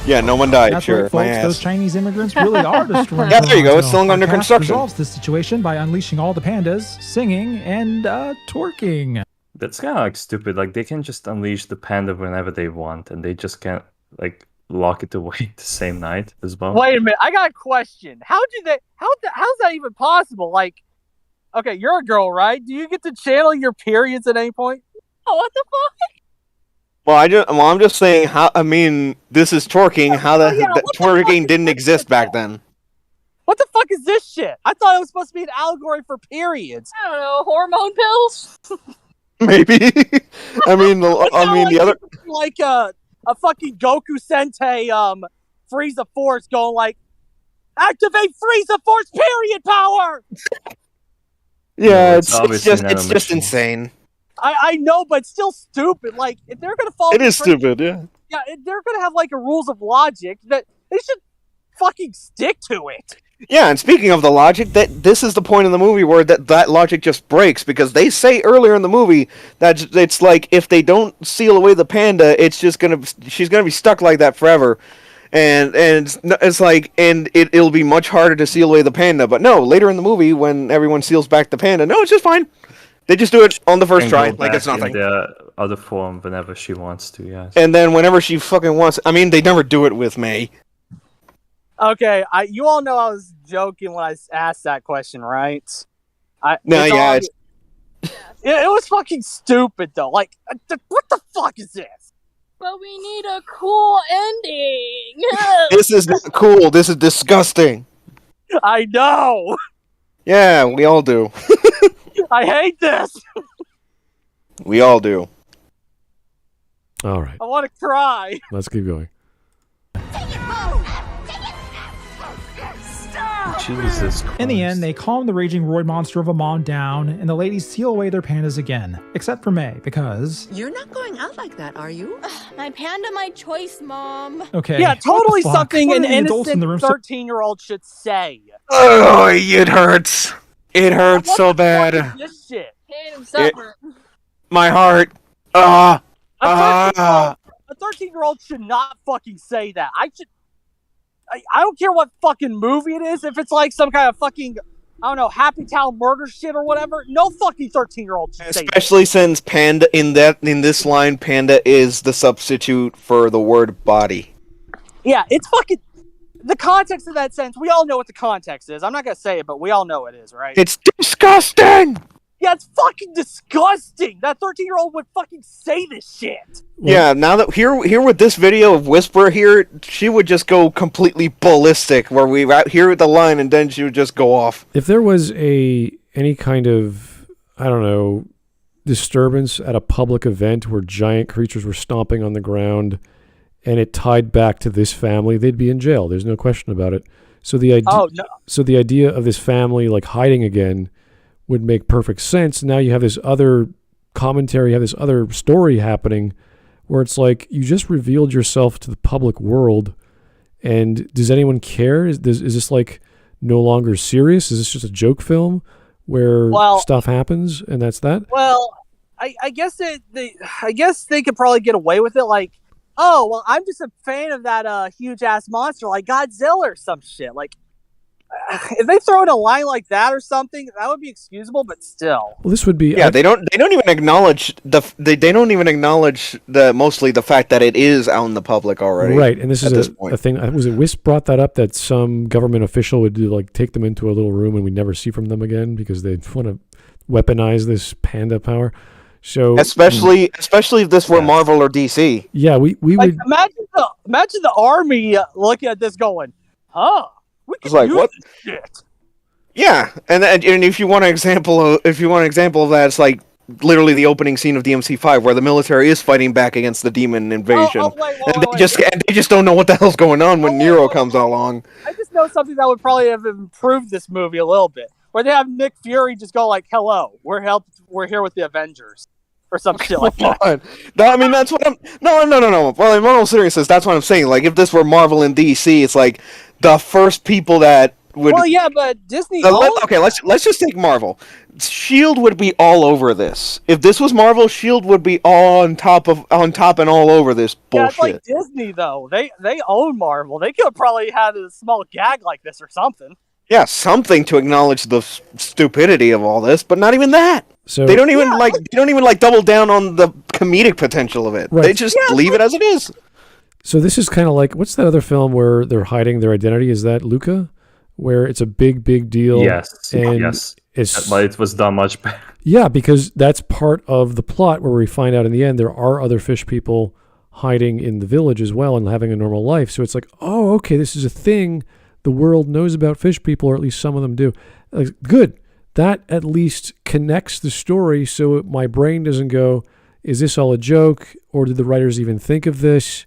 A: Yeah, no one died.
E: That's
A: Sure,
E: right, folks. Those Chinese immigrants really are destroying.
A: Yeah, there you go. It's
E: Toronto.
A: still under
E: Our cast
A: construction.
E: Resolves this situation by unleashing all the pandas, singing and twerking.
D: That's kind of like stupid. Like they can just unleash the panda whenever they want, and they just can't like lock it away the same night as well.
B: Wait a minute, I got a question. How's that even possible? Like, okay, you're a girl, right? Do you get to channel your periods at any point?
F: Oh, what the fuck?
A: Well, I'm just saying how. I mean, this is twerking. How the twerking didn't exist back then.
B: What the fuck is this shit? I thought it was supposed to be an allegory for periods.
F: I don't know, hormone pills?
A: Maybe. The other
B: like a fucking Goku Sentai Frieza Force going like, activate Frieza Force period power.
A: Yeah,
D: it's
A: just insane.
B: I know, but still stupid. Like, if they're gonna follow,
A: It is stupid. Yeah.
B: Yeah, if they're gonna have like a rules of logic, that they should fucking stick to it.
A: Yeah, and speaking of the logic, this is the point in the movie where that logic just breaks, because they say earlier in the movie that it's like if they don't seal away the panda, she's gonna be stuck like that forever, and it's like it'll be much harder to seal away the panda. But no, later in the movie when everyone seals back the panda, no, it's just fine. They just do it on the first try, like it's nothing.
D: In the other form whenever she wants to, yes.
A: And then whenever she fucking wants, I mean, they never do it with May.
B: Okay, you all know I was joking when I asked that question, right?
F: It
B: was fucking stupid though. Like, what the fuck is this?
F: But we need a cool ending.
A: This is not cool. This is disgusting.
B: I know.
A: Yeah, we all do.
B: I hate this.
A: We all do.
C: All right,
B: I want to cry.
C: let's keep going.
D: Jesus Christ.
E: In the end, they calm the raging roid monster of a mom down, and the ladies seal away their pandas again. Except for May, because...
G: You're not going out like that, are you?
F: My panda, my choice, Mom.
E: Okay.
B: Yeah,
E: what the
B: totally
E: fuck?
B: something
E: What
B: an
E: are the adults in the room
B: innocent 13-year-old should say.
A: Oh, it hurts. It hurts
B: What
A: so
B: the fuck
A: bad.
B: is this shit?
F: Pain and suffering.
A: My heart. Ah.
B: A 13-year-old should not fucking say that. I don't care what fucking movie it is. If it's like some kind of fucking, I don't know, Happy Town murder shit or whatever, no fucking 13-year-old should say that.
A: Especially since Panda in this line, Panda is the substitute for the word body.
B: Yeah, it's fucking... The context of that sentence, we all know what the context is. I'm not going to say it, but we all know it is, right?
A: It's disgusting!
B: Yeah, it's fucking disgusting! That 13-year-old would fucking say this shit!
A: Yeah, now that here with this video of Whisper here, she would just go completely ballistic, where we hear the line and then she would just go off.
C: If there was any kind of, I don't know, disturbance at a public event where giant creatures were stomping on the ground and it tied back to this family, they'd be in jail. There's no question about it. So the idea of this family like hiding again would make perfect sense. Now you have this other commentary, you have this other story happening where it's like you just revealed yourself to the public world, and does anyone care? Is this like no longer serious? Is this just a joke film where stuff happens and that's that?
B: Well, I guess they could probably get away with it, like, oh, well, I'm just a fan of that huge ass monster like Godzilla or some shit. Like, if they throw in a line like that or something, that would be excusable, but still.
C: Well, this would be
A: they don't even acknowledge mostly the fact that it is out in the public already.
C: Right, and this is a thing. Was it Wisp brought that up that some government official would like take them into a little room and we never see from them again because they want to weaponize this panda power. So
A: especially if this were Marvel or DC.
C: Yeah, we
B: like,
C: would
B: imagine the army looking at this going, huh? We can use
A: what?
B: This shit.
A: Yeah, and if you want an example of that, it's like literally the opening scene of DMC5 where the military is fighting back against the demon invasion, they just don't know what the hell's going on when Nero comes along.
B: I just know something that would probably have improved this movie a little bit, where they have Nick Fury just go like, "Hello, we're here with the Avengers." Or some shit like that.
A: No, I mean, that's what I'm... No. Well, in all seriousness, that's what I'm saying. Like, if this were Marvel and DC, it's like the first people that would...
B: Well, yeah, but Disney...
A: Okay, let's just take Marvel. S.H.I.E.L.D. would be all over this. If this was Marvel, S.H.I.E.L.D. would be all on top and all over this bullshit.
B: Yeah, it's like Disney, though. They own Marvel. They could have probably had a small gag like this or something.
A: Yeah, something to acknowledge the stupidity of all this, but not even that.
C: So
A: they don't even double down on the comedic potential of it. Right. They just leave it as it is.
C: So this is kind of like, what's that other film where they're hiding their identity? Is that Luca? Where it's a big deal.
D: Yes.
C: And
D: yes. But it was done much better.
C: Yeah, because that's part of the plot where we find out in the end there are other fish people hiding in the village as well and having a normal life. So it's like, oh, okay, this is a thing. The world knows about fish people, or at least some of them do. Like, good. That at least connects the story so my brain doesn't go, is this all a joke? Or did the writers even think of this?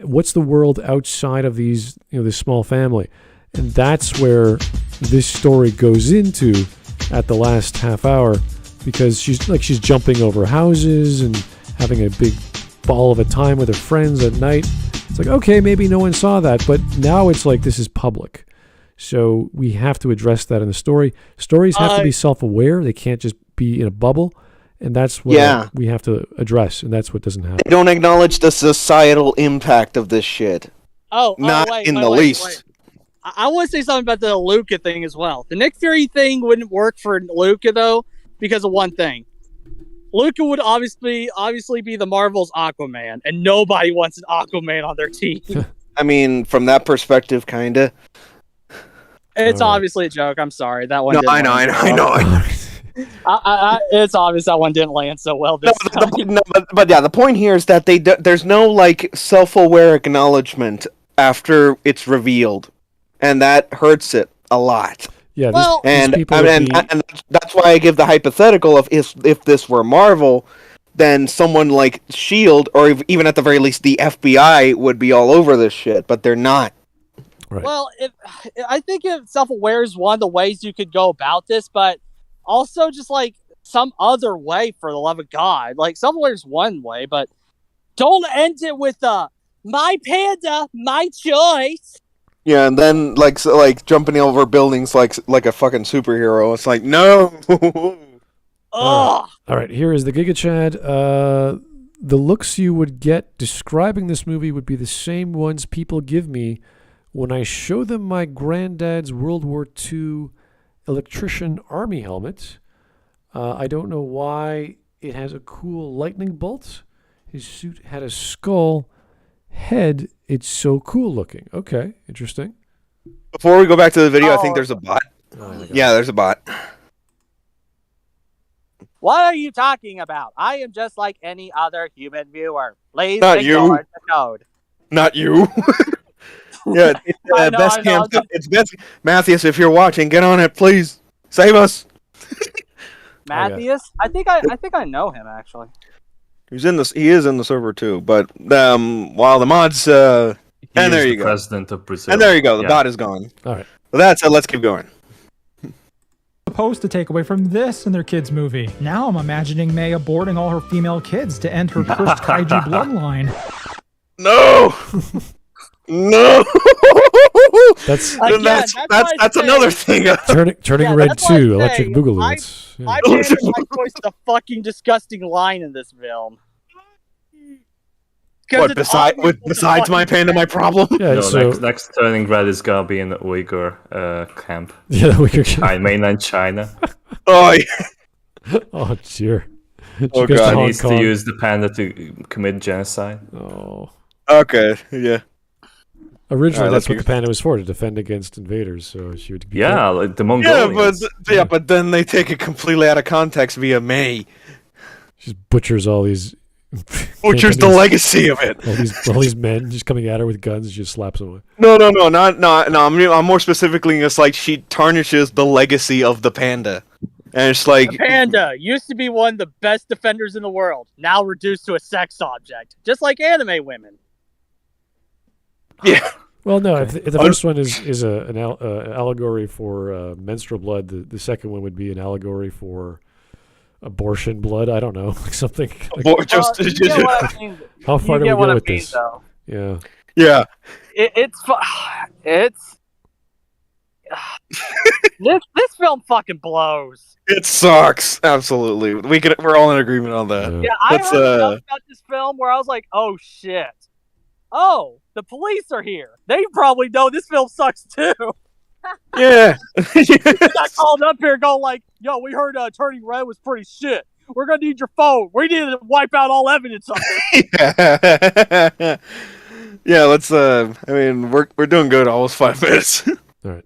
C: What's the world outside of these, this small family? And that's where this story goes into at the last half hour, because she's jumping over houses and having a big ball of a time with her friends at night. It's like, okay, maybe no one saw that, but now it's like this is public. So we have to address that in the story. Stories have to be self-aware. They can't just be in a bubble. And that's what we have to address, and that's what doesn't happen.
A: They don't acknowledge the societal impact of this shit. Not in the least.
B: I want to say something about the Luca thing as well. The Nick Fury thing wouldn't work for Luca, though, because of one thing. Luca would obviously be the Marvel's Aquaman, and nobody wants an Aquaman on their team.
A: I mean, from that perspective, kinda.
B: It's obviously a joke. I'm sorry. That one.
A: No, I know.
B: It's obvious that one didn't land so well this time.
A: But yeah, the point here is that there's no like self-aware acknowledgement after it's revealed, and that hurts it. a lot.
C: Yeah,
B: Well-
C: these
A: And
C: people
A: and that's why I give the hypothetical of if this were Marvel, then someone like Shield or even at the very least the FBI would be all over this shit, but they're not.
C: Right.
B: Well, I think if self-aware is one of the ways you could go about this, but also just like some other way, for the love of God. Like self-aware is one way, but don't end it with my panda, my choice.
A: Yeah, and then like jumping over buildings like a fucking superhero. It's like no.
B: Ugh.
C: All right, here is the Giga Chad. The looks you would get describing this movie would be the same ones people give me when I show them my granddad's World War II electrician army helmet. I don't know why it has a cool lightning bolt. His suit had a skull head. It's so cool looking. Okay, interesting.
A: Before we go back to the video, I think there's a bot. Yeah, there's a bot.
B: What are you talking about? I am just like any other human viewer. Please
A: Not
B: ignore
A: you.
B: the code.
A: Not you. Yeah, it's
B: I know,
A: best
B: I know.
A: cam. It's best. Matthews, if you're watching, get on it, please. Save us.
B: Matthias? I think I know him actually.
A: He's in this. He is in the server too. But while the mods,
D: He
A: and
D: is
A: there you
D: the
A: go.
D: president of Brazil.
A: And there you go. The
D: Yeah.
A: bot is gone.
C: All right.
A: With that said, let's keep going.
E: Supposed to take away from this in their kids' movie. Now I'm imagining May aborting all her female kids to end her cursed kaiju bloodline.
A: No. No.
C: That's
B: Again,
A: that's
B: that's why I
A: that's
B: say-
A: another thing.
C: turning
B: Yeah,
C: red
B: that's why I
C: 2,
B: say
C: Electric Boogaloo.
B: I-
C: It's- yeah.
B: My panda, my choice is a fucking disgusting line in this film. 'Cause
A: What
B: it's
A: besides
B: obvious what the
A: besides my
B: fucking-
A: panda, my problem?
C: Yeah,
D: No,
C: so
D: next turning red is gonna be in the Uyghur camp.
C: yeah, we could.
D: Mainland China.
A: Oh, yeah.
C: Oh dear. She
A: Oh,
C: goes to
A: God.
C: Hong
D: Needs to
C: Kong.
D: use the panda to commit genocide.
C: Oh.
A: Okay. Yeah.
C: Originally,
A: All right,
C: that's
A: let's
C: what
A: keep-
C: the panda was for, to defend against invaders. So she would be
D: Yeah, like the
A: Yeah,
D: Mongolians.
A: but then they take it completely out of context via May,
C: She just butchers all these.
A: which is the
C: Cantonese-
A: legacy of it.
C: all these men just coming at her with guns. And she just slaps them away.
A: No, not. I'm more specifically it's like she tarnishes the legacy of the panda, and it's like
B: The panda used to be one of the best defenders in the world, now reduced to a sex object, just like anime women.
A: yeah.
C: Well, no. If the first one is an allegory for menstrual blood, the second one would be an allegory for abortion blood. I don't know, like something. Like,
A: Or just,
B: You get what I mean.
C: how far
B: You
C: do we
B: get
C: go
B: what I
C: with
B: mean,
C: this?
B: though.
C: Yeah.
A: yeah.
B: It's this film fucking blows.
A: It sucks. Absolutely. We're all in agreement on that.
C: Yeah.
B: Yeah, I
A: Let's,
B: heard enough about this film where I was like, oh shit. Oh, the police are here. They probably know this film sucks too.
A: Yeah.
B: Got called up here going like, yo, we heard Turning Red was pretty shit. We're gonna need your phone. We need to wipe out all evidence of it.
A: Yeah. Yeah, let's I mean, we're doing good almost 5 minutes.
C: All right.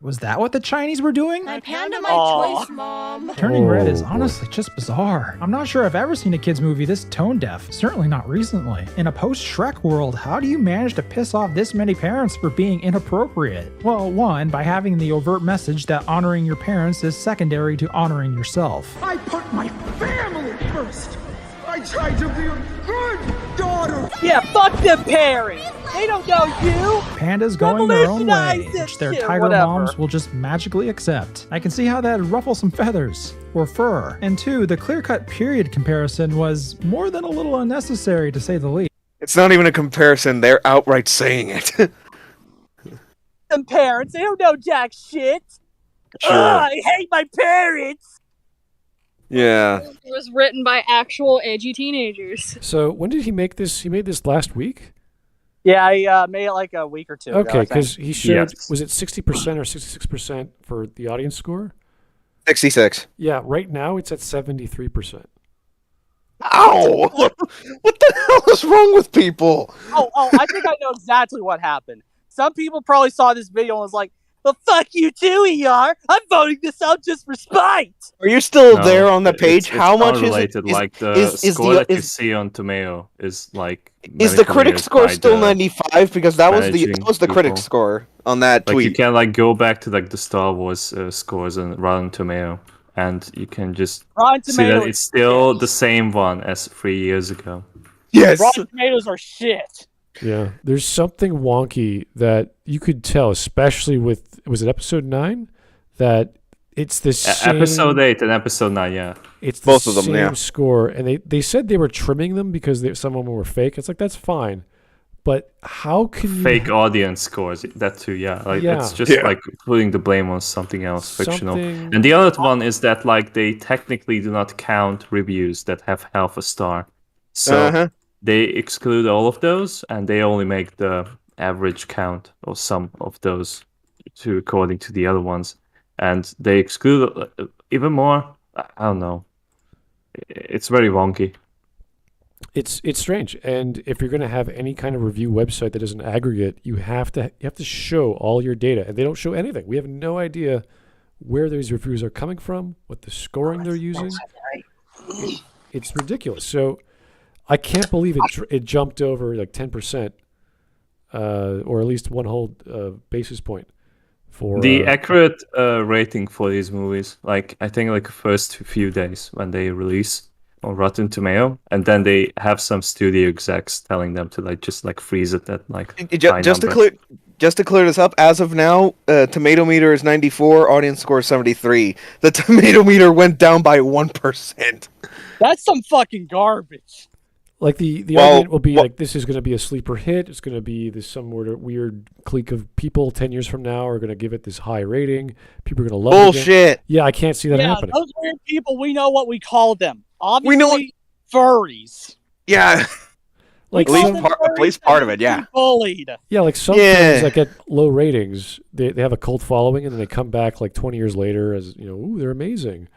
E: Was that what the Chinese were doing?
F: My panda, my
B: Aw.
F: choice, mom.
E: Turning Red is
C: Oh, boy.
E: honestly just bizarre. I'm not sure I've ever seen a kids movie this tone deaf, certainly not recently. In a post-Shrek world, how do you manage to piss off this many parents for being inappropriate? Well, one, by having the overt message that honoring your parents is secondary to honoring yourself.
G: I put my family first. I tried to be a good daughter.
B: Yeah, fuck them parents. They don't know you.
E: Pandas going their own way,
B: Revolutionize this
E: which their
B: shit,
E: tiger
B: whatever.
E: moms will just magically accept. I can see how that'd ruffle some feathers. Or fur. And two, the clear-cut period comparison was more than a little unnecessary to say the least.
A: It's not even a comparison, they're outright saying it.
B: Them parents, they don't know jack shit.
A: Sure.
B: Ugh, I hate my parents.
A: Yeah.
F: It was written by actual edgy teenagers.
C: So when did he make this? He made this last week.
B: Yeah, I made it like a week or two ago. I
C: Okay,
B: think.
C: because he showed
D: Yes.
C: was it 60% or 66% for the audience score?
A: 66.
C: Yeah, right now it's at 73%.
A: Ow! What the hell is wrong with people?
B: Oh, I think I know exactly what happened. Some people probably saw this video and was like, Well, fuck you too, ER. I'm voting this out just for spite.
A: Are you still
D: No,
A: there on the page?
D: It's
A: How much is it?
D: unrelated. Like the score that you see on Tomato is like.
A: Is the critic
D: manipulated
A: score
D: by
A: still
D: the
A: 95? Because that was the
D: managing
A: critic
D: people.
A: score on that
D: Like you
A: tweet.
D: can like go back to like the Star Wars scores and Rotten Tomato, and you can just
B: Rotten
D: see that
B: Tomatoes
D: it's still
B: shit.
D: the same one as 3 years ago.
A: Yes.
B: Rotten Tomatoes are shit.
C: Yeah, there's something wonky that you could tell, especially with, was it episode 9? That it's the same...
D: Episode 8 and episode 9, yeah.
C: It's the
A: Both of them,
C: same
A: yeah.
C: score, and they said they were trimming them because some of them were fake. It's like, that's fine. But how can you...
D: Fake audience scores, that too, yeah. Like
C: Yeah.
D: it's just
A: Yeah.
D: like putting the blame on something else fictional.
C: Something-
D: And the other one is that like they technically do not count reviews that have half a star. So
A: Uh-huh.
D: they exclude all of those, and they only make the average count of some of those to according to the other ones, and they exclude even more. I don't know. It's very wonky.
C: It's strange, and if you're going to have any kind of review website that is an aggregate, you have to show all your data, and they don't show anything. We have no idea where these reviews are coming from, what the scoring they're using. It's ridiculous. So I can't believe it jumped over like 10%, or at least one whole basis point for
D: The accurate rating for these movies, like I think like the first few days when they release on Rotten Tomato, and then they have some studio execs telling them to like just like freeze it at like high
A: Just to
D: number.
A: clear this up, as of now, tomato meter is 94, audience score is 73. The tomato meter went down by 1%.
B: That's some fucking garbage.
C: Like the
A: Well,
C: argument will be
A: well-
C: like, this is going to be a sleeper hit. It's going to be this some weird clique of people 10 years from now are going to give it this high rating. People are going to love it. Again.
A: Bullshit.
C: Yeah, I can't see that
B: Yeah,
C: happening.
B: those weird people, we know what we call them. Obviously,
A: We know-
B: furries.
A: Yeah.
C: Like
A: At least
C: some,
A: part of it, yeah.
B: Bullied.
C: yeah, like some
A: Yeah.
C: films that get low ratings, they have a cult following, and then they come back like 20 years later as ooh, they're amazing.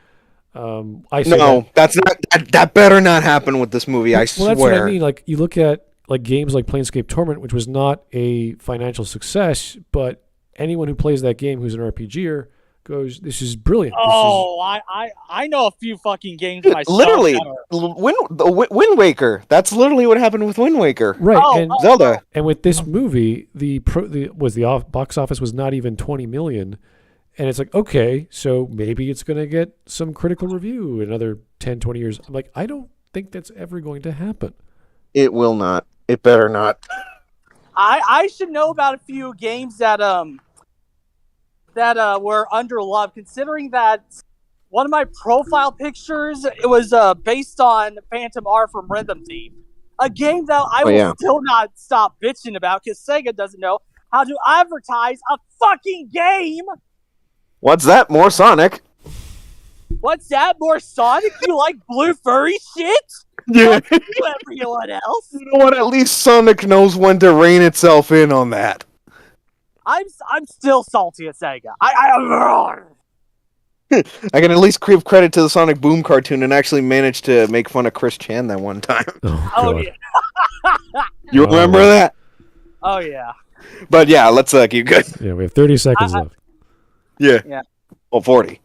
C: I say
A: No, that's not. That better not happen with this movie. I
C: well,
A: swear.
C: that's what I mean. Like you look at like games like Planescape Torment, which was not a financial success, but anyone who plays that game who's an RPGer goes, "This is brilliant."
B: Oh, I know a few fucking games myself.
A: Literally,
B: that are-
A: Wind Waker. That's literally what happened with Wind Waker.
C: Right,
B: Oh,
C: and
A: Zelda.
C: and with this movie, the box office was not even 20 million, and it's like, okay, so maybe it's going to get some critical review in another 10, 20 years. I'm like, I don't think that's ever going to happen.
A: It will not. It better not.
B: I should know about a few games that were underloved, considering that one of my profile pictures, it was based on Phantom R from Rhythm Thief, a game that I will still not stop bitching about because Sega doesn't know how to advertise a fucking game.
A: What's that? More Sonic?
B: What's that? More Sonic? You like blue furry shit?
A: Yeah.
B: Fuck you, everyone else.
A: You know what? At least Sonic knows when to rein itself in on that.
B: I'm still salty at Sega. I
A: I can at least give credit to the Sonic Boom cartoon and actually managed to make fun of Chris Chan that one time.
C: Oh,
B: oh
C: God.
B: yeah.
A: You remember that?
B: Oh yeah.
A: But yeah, let's keep going.
C: Yeah, we have 30 seconds left.
A: Yeah.
B: Yeah.
A: Well, 40.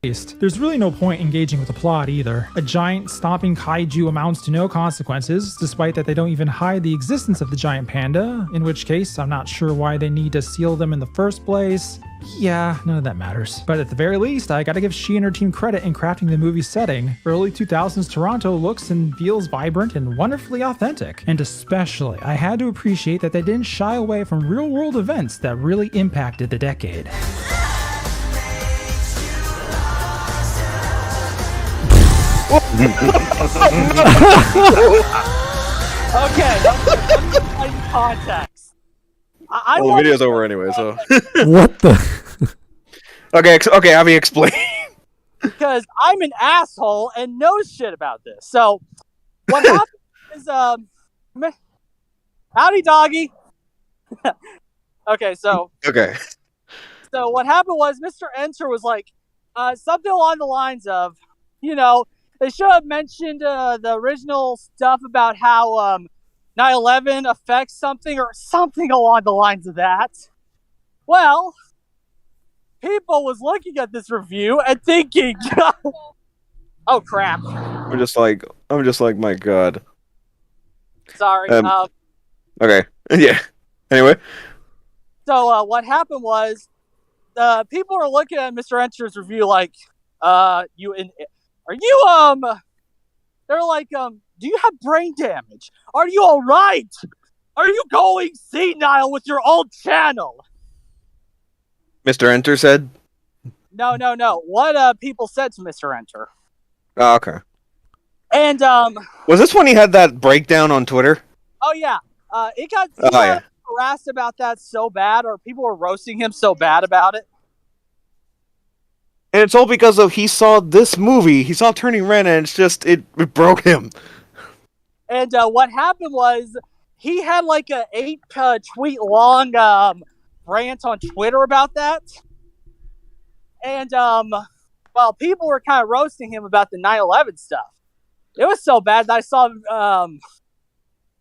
E: There's really no point engaging with the plot either. A giant stomping kaiju amounts to no consequences, despite that they don't even hide the existence of the giant panda, in which case I'm not sure why they need to seal them in the first place. Yeah, none of that matters. But at the very least, I gotta give she and her team credit in crafting the movie's setting. Early 2000s Toronto looks and feels vibrant and wonderfully authentic. And especially, I had to appreciate that they didn't shy away from real-world events that really impacted the decade.
B: Okay. That's in context. I
A: Well, the video's over anyway, so.
C: What the?
A: Okay, have me explain.
B: Because I'm an asshole and knows shit about this. So what happened is howdy doggy. Okay, so
A: Okay.
B: what happened was Mr. Enter was like something along the lines of, they should have mentioned the original stuff about how 9/11 affects something or something along the lines of that. Well, people was looking at this review and thinking, "Oh crap!"
A: I'm just like, my God.
B: Sorry.
A: Okay. Yeah. Anyway.
B: So what happened was, people were looking at Mr. Enter's review like, They're like, do you have brain damage? Are you all right? Are you going senile with your old channel?
A: Mr. Enter said?
B: No. What people said to Mr. Enter.
A: Oh, okay.
B: And
A: was this when he had that breakdown on Twitter?
B: Oh yeah. He got harassed about that so bad, or people were roasting him so bad about it.
A: And it's all because of he saw this movie, he saw Turning Red, and it's just it broke him.
B: And what happened was he had like a 8 tweet long rant on Twitter about that. And well, people were kind of roasting him about the 9/11 stuff. It was so bad that I saw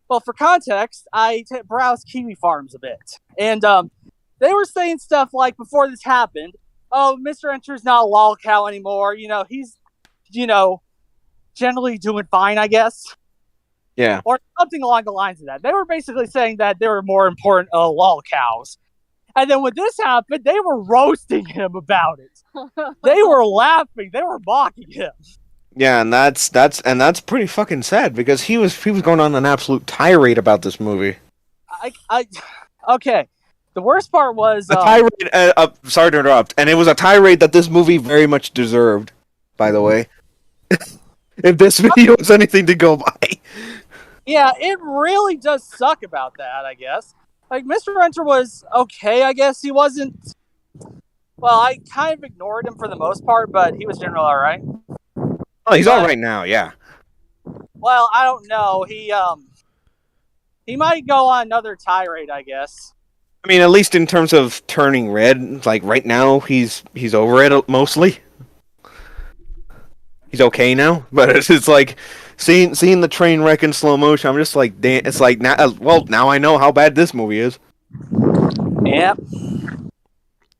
B: well, for context, I browsed Kiwi Farms a bit. And they were saying stuff like, before this happened, oh, Mr. Enter's not a lol cow anymore. You know, he's, generally doing fine, I guess.
A: Yeah.
B: Or something along the lines of that. They were basically saying that there were more important lol cows. And then when this happened, they were roasting him about it. They were laughing. They were mocking him.
A: Yeah, and that's pretty fucking sad because he was going on an absolute tirade about this movie.
B: Okay. The worst part was
A: a tirade. Sorry to interrupt, and it was a tirade that this movie very much deserved. By the way, if this video is anything to go by.
B: Yeah, it really does suck about that. I guess. Like, Mr. Enter was okay. I guess he wasn't. Well, I kind of ignored him for the most part, but he was generally all right.
A: Oh, he's all right now, yeah.
B: Well, I don't know. He might go on another tirade, I guess.
A: I mean, at least in terms of Turning Red, like right now, he's over it mostly. He's okay now, but it's like seeing the train wreck in slow motion. I'm just like, damn, it's like now. Well, now I know how bad this movie is.
B: Yep.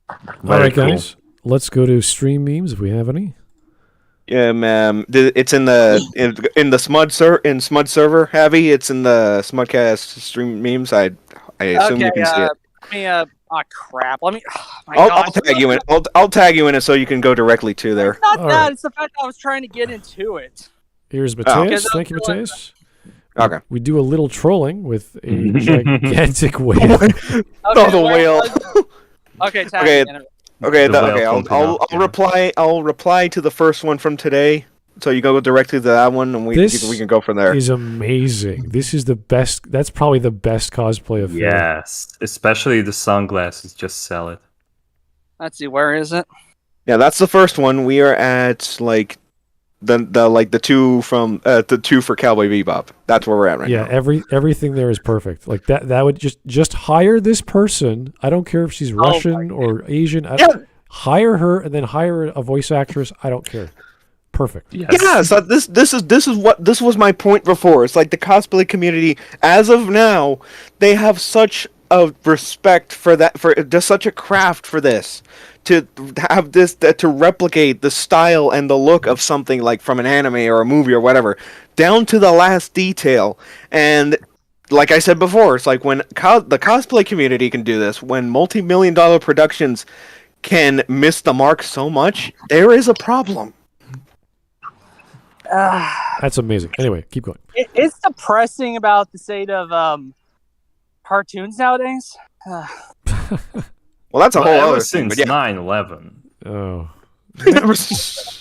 C: All right, guys, let's go to stream memes if we have any.
A: Yeah, ma'am. It's in the Smud server. Heavy. It's in the Smudcast stream memes. I assume you can see it.
B: Crap. Let me.
A: I'll tag you in. I'll tag you in it so you can go directly to there.
B: It's not
C: All
B: that.
C: right.
B: It's the fact that I was trying to get into it.
C: Here's Mateus. Thank you, Mateus.
A: Okay.
C: We do a little trolling with a gigantic whale.
A: The whale.
B: Okay. Tag me in it.
A: Okay, I'll reply to the first one from today, so you go directly to that one, and we can go from there.
C: This is amazing. This is the best. That's probably the best cosplay of.
D: Yes, especially the sunglasses. Just sell it.
B: Let's see. Where is it?
A: Yeah, that's the first one. We are at like the two from the two for Cowboy Bebop. That's where we're at right now.
C: Yeah, everything there is perfect. Like that would just hire this person. I don't care if she's Russian or Asian. Hire her and then hire a voice actress. I don't care. Perfect.
A: Yes. Yeah, so this was my point before. It's like the cosplay community, as of now, they have such a respect for that, for just such a craft for this. To have this, to replicate the style and the look of something like from an anime or a movie or whatever, down to the last detail. And like I said before, it's like when the cosplay community can do this, when multi-million-dollar productions can miss the mark so much, there is a problem.
C: That's amazing. Anyway, keep going.
B: It's depressing about the state of cartoons nowadays.
A: Well, that's a whole other thing.
D: Since 9/11.
C: Oh.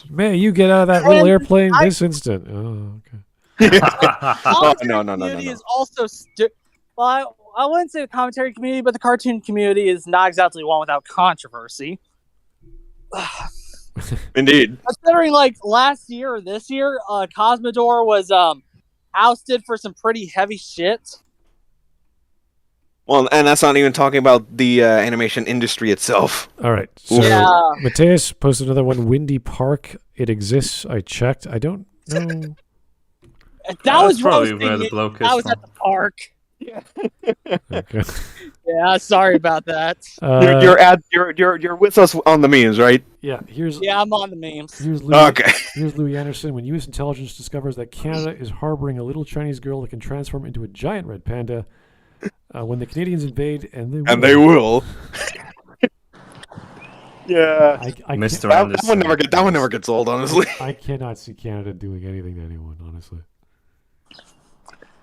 C: Man, you get out of that little airplane this instant. Oh, okay.
A: No.
B: Community is also well, I wouldn't say the commentary community, but the cartoon community is not exactly one without controversy.
A: Indeed.
B: Considering like last year or this year, Cosmodor was ousted for some pretty heavy shit.
A: Well, and that's not even talking about the animation industry itself.
C: All right. So Mateus posted another one. Windy Park. It exists. I checked. I don't know.
B: That was
D: probably
B: roasting
D: where the
B: me.
D: bloke is
B: I was
D: from.
B: at the park.
C: Okay.
B: Yeah, sorry about that.
A: You're with us on the memes, right?
C: Yeah,
B: Yeah, I'm on the memes.
C: Here's Louis,
A: Okay.
C: Here's Louis Anderson. When U.S. intelligence discovers that Canada is harboring a little Chinese girl that can transform into a giant red panda, when the Canadians invade, and they will. Yeah.
D: Mr.
A: That
D: Anderson.
A: one never gets old, honestly.
C: I cannot see Canada doing anything to anyone, honestly.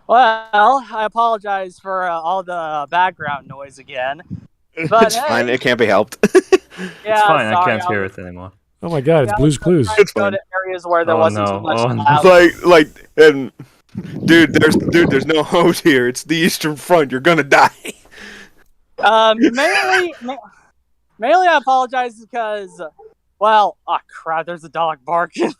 B: Well, I apologize for all the background noise again. But
A: It's fine. It can't be helped.
B: Yeah,
D: It's fine. I
B: sorry,
D: can't hear it anymore.
C: Oh my God, it's Blue's Clues.
A: It's
B: Go
A: fine.
B: to areas where there
D: Oh,
B: wasn't
D: no.
B: too much
D: Oh, no.
B: loud.
A: And there's no hose here. It's the Eastern Front. You're gonna die.
B: Mainly I apologize because, well, oh crap, there's a dog barking.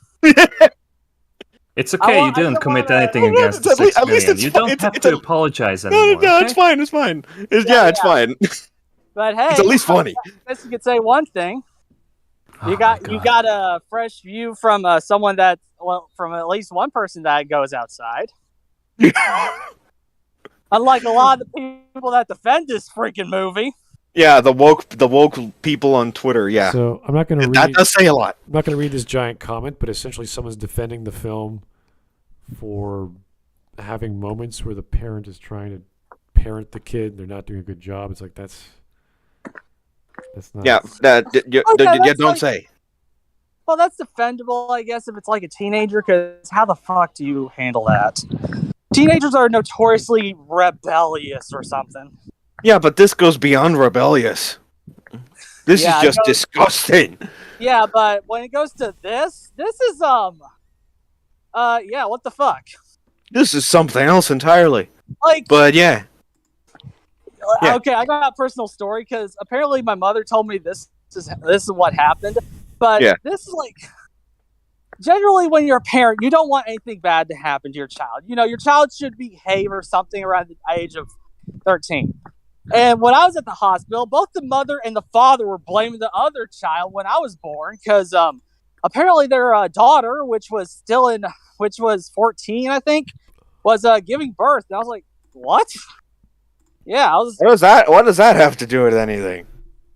D: It's okay. You didn't commit anything against the 6 million. You don't have to apologize anymore.
A: No,
D: okay?
A: it's fine. It's fine. It's
B: Yeah.
A: fine.
B: But hey,
A: It's at least funny.
B: I guess you could say one thing.
D: Oh
B: You
D: my
B: got a fresh view from someone that, well, from at least one person that goes outside. Unlike a lot of the people that defend this freaking movie.
A: Yeah, the woke people on Twitter. Yeah,
C: So I'm not going to read.
A: that does say a lot.
C: I'm not going to read this giant comment, but essentially someone's defending the film for having moments where the parent is trying to parent the kid and they're not doing a good job. It's like that's not.
A: Yeah, you
B: that's
A: don't
B: like-
A: say.
B: Well, that's defendable, I guess, if it's like a teenager, because how the fuck do you handle that? Teenagers are notoriously rebellious or something.
A: Yeah, but this goes beyond rebellious. This
B: Yeah,
A: is
B: it
A: just
B: goes-
A: disgusting.
B: Yeah, but when it goes to this is yeah, what the fuck?
A: This is something else entirely.
B: Like,
A: But yeah, yeah.
B: okay, I got a personal story because apparently my mother told me this is what happened. But
A: Yeah.
B: this is like, generally when you're a parent, you don't want anything bad to happen to your child. You know, your child should behave or something around the age of 13. And when I was at the hospital, both the mother and the father were blaming the other child when I was born because apparently their daughter, which was 14, I think, was giving birth. And I was like, what? Yeah,
A: what does that have to do with anything?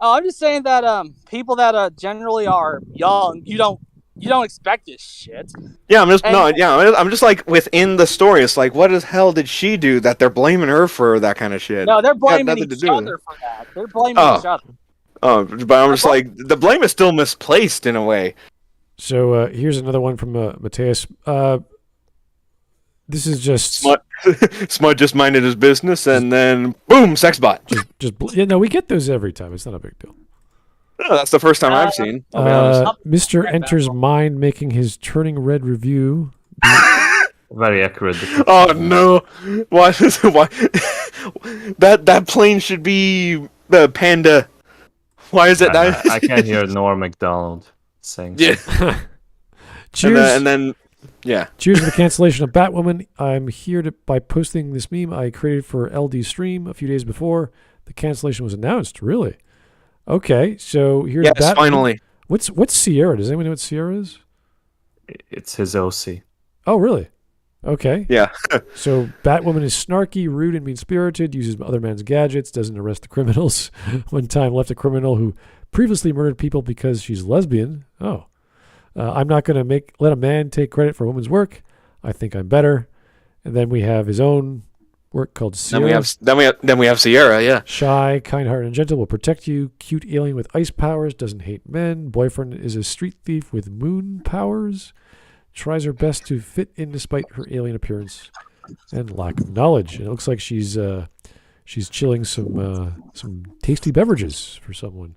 B: Oh, I'm just saying that people that generally are young, you don't expect this shit.
A: Yeah, I'm just like within the story. It's like, what the hell did she do that they're blaming her for that kind of shit?
B: No, they're blaming
A: nothing to
B: each
A: do with
B: other for that. They're blaming each other.
A: Oh, but I'm just like, the blame is still misplaced in a way.
C: So here's another one from Mateus. This is just
A: Smut just minded his business, and then boom, sex bot.
C: we get those every time. It's not a big deal.
A: Oh, that's the first time I've seen. I'll be honest.
C: Mr. Enters Mind making his Turning Red review.
D: Very accurate.
A: Oh no! Why? That plane should be the Panda. Why is it that?
D: I can't hear Norm Macdonald saying.
A: Yeah.
C: Cheers.
A: And then, yeah.
C: Cheers for the cancellation of Batwoman. I'm here by posting this meme I created for LD Stream a few days before the cancellation was announced. Really? Okay, so here's
A: Yes, finally.
C: What's Sierra? Does anyone know what Sierra is?
D: It's his OC.
C: Oh, really? Okay.
A: Yeah.
C: So Batwoman is snarky, rude, and mean-spirited, uses other men's gadgets, doesn't arrest the criminals. One time left a criminal who previously murdered people because she's lesbian. Oh. I'm not going to let a man take credit for a woman's work. I think I'm better. And then we have his own work called Sierra.
A: Then we have Sierra, yeah.
C: Shy, kind-hearted, and gentle, will protect you. Cute alien with ice powers, doesn't hate men. Boyfriend is a street thief with moon powers. Tries her best to fit in despite her alien appearance and lack of knowledge. And it looks like she's chilling some tasty beverages for someone.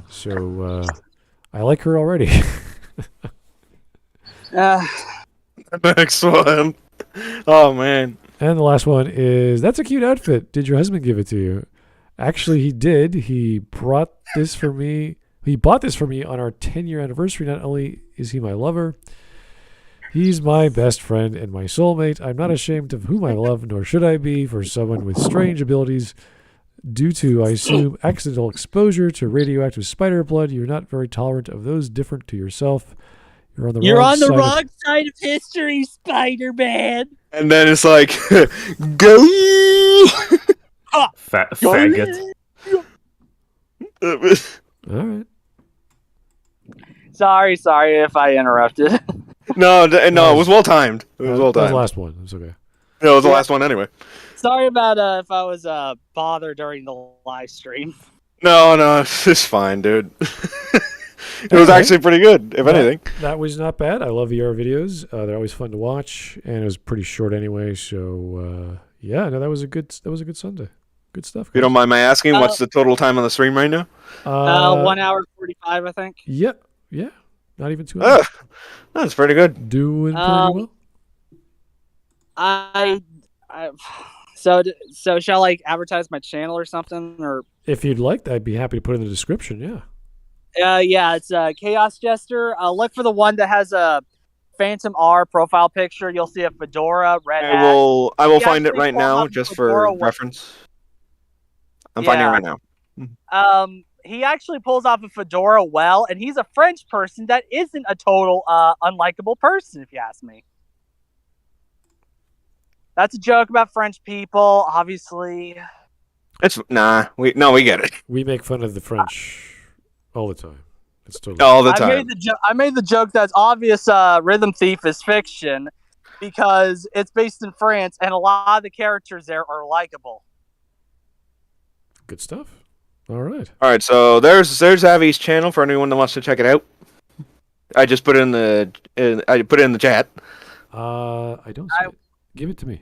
C: So I like her already.
A: Next one. Oh man.
C: And the last one is, that's a cute outfit. Did your husband give it to you? Actually, he did. He brought this for me. He bought this for me on our 10-year anniversary. Not only is he my lover, he's my best friend and my soulmate. I'm not ashamed of whom I love, nor should I be, for someone with strange abilities. Due to, I assume, accidental exposure to radioactive spider blood, you're not very tolerant of those different to yourself. You're on the
B: wrong side of history, Spider-Man.
A: And then it's like, go.
D: Faggot.
C: All right.
B: Sorry if I interrupted.
A: No, it was well timed. It was well
C: That was the
A: timed.
C: last one. It's okay.
A: No, it was the last one anyway.
B: Sorry about if I was bothered during the live stream.
A: No, it's fine, dude. It was
C: Alright.
A: actually pretty good, if anything.
C: That was not bad. I love VR videos. They're always fun to watch, and it was pretty short anyway. So yeah, no, that was a good Sunday. Good stuff.
A: If you don't mind my asking, what's the total time on the stream right now?
B: 1 hour 45, I think.
C: Yeah, not even 2 hours.
A: That's pretty good.
C: Doing pretty well.
B: So shall I advertise my channel or something, or?
C: If you'd like, I'd be happy to put it in the description. Yeah.
B: Yeah, it's Chaos Jester. Look for the one that has a Phantom R profile picture. You'll see a fedora, red hat.
A: I will
B: He
A: find it
B: actually
A: right
B: pulled
A: now,
B: up
A: just
B: fedora
A: for reference. I'm finding it right now.
B: He actually pulls off a fedora well, and he's a French person that isn't a total unlikable person, if you ask me. That's a joke about French people, obviously.
A: We get it.
C: We make fun of the French all the time. It's totally
A: All the time.
B: I made the joke that's obvious. Rhythm Thief is fiction because it's based in France, and a lot of the characters there are likable.
C: good stuff. All right.
A: All right, so there's Avi's channel for anyone that wants to check it out. I just put it in the chat.
C: I don't see it. Give it to me.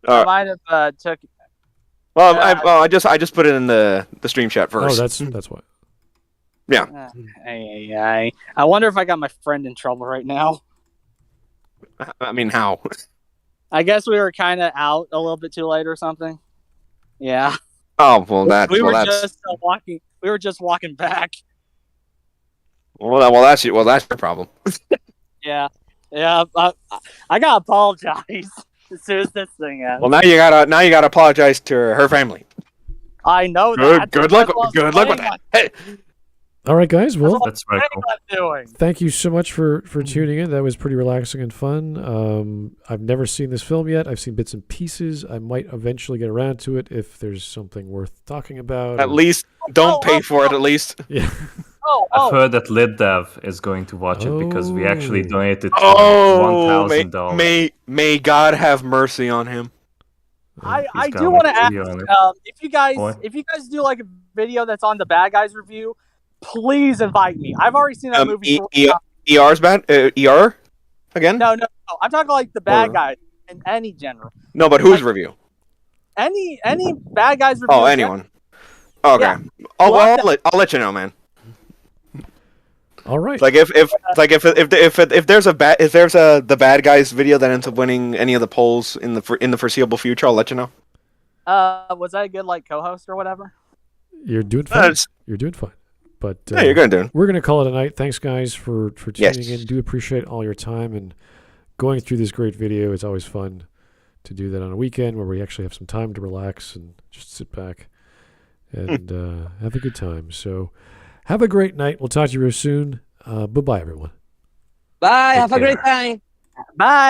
B: I might have took.
A: Well, I just put it in the stream chat first.
C: Oh, that's why.
A: Yeah.
B: I wonder if I got my friend in trouble right now.
A: I mean, how?
B: I guess we were kind of out a little bit too late or something. Yeah.
A: Oh well,
B: We were just walking back.
A: Well, that's your problem.
B: Yeah. I gotta apologize as soon as this thing ends.
A: Well, now you gotta apologize to her family.
B: I know
A: Good,
B: that.
A: good luck with that. Hey.
C: All right, guys. Well,
D: That's very cool.
B: Doing.
C: thank you so much for tuning in. That was pretty relaxing and fun. I've never seen this film yet. I've seen bits and pieces. I might eventually get around to it if there's something worth talking about.
A: At least don't pay for it. At least.
C: Yeah.
D: I've heard that LitDev is going to watch it because we actually donated
A: Oh,
D: $1,000.
A: may God have mercy on him.
B: I do want to ask if you guys
D: What?
B: do like a video that's on the Bad Guys review, please invite me. I've already seen that movie.
A: ER's bad. ER again?
B: No. I'm talking like the Bad Guys in any genre.
A: No, but whose review?
B: Any Bad Guys review.
A: Oh, anyone. Okay.
B: Yeah.
A: Oh well, I'll let you know, man.
C: All right.
A: Like if there's the Bad Guys video that ends up winning any of the polls in the foreseeable future, I'll let you know.
B: Was that a good co-host or whatever?
C: You're doing fine. You're doing fine. But
A: yeah, you're good, dude.
C: We're gonna call it a night. Thanks, guys, for tuning in. Do appreciate all your time and going through this great video. It's always fun to do that on a weekend where we actually have some time to relax and just sit back and have a good time. So have a great night. We'll talk to you real soon. Bye-bye, everyone.
I: Bye.
D: Take
I: Have a
D: care.
I: great time.
B: Bye.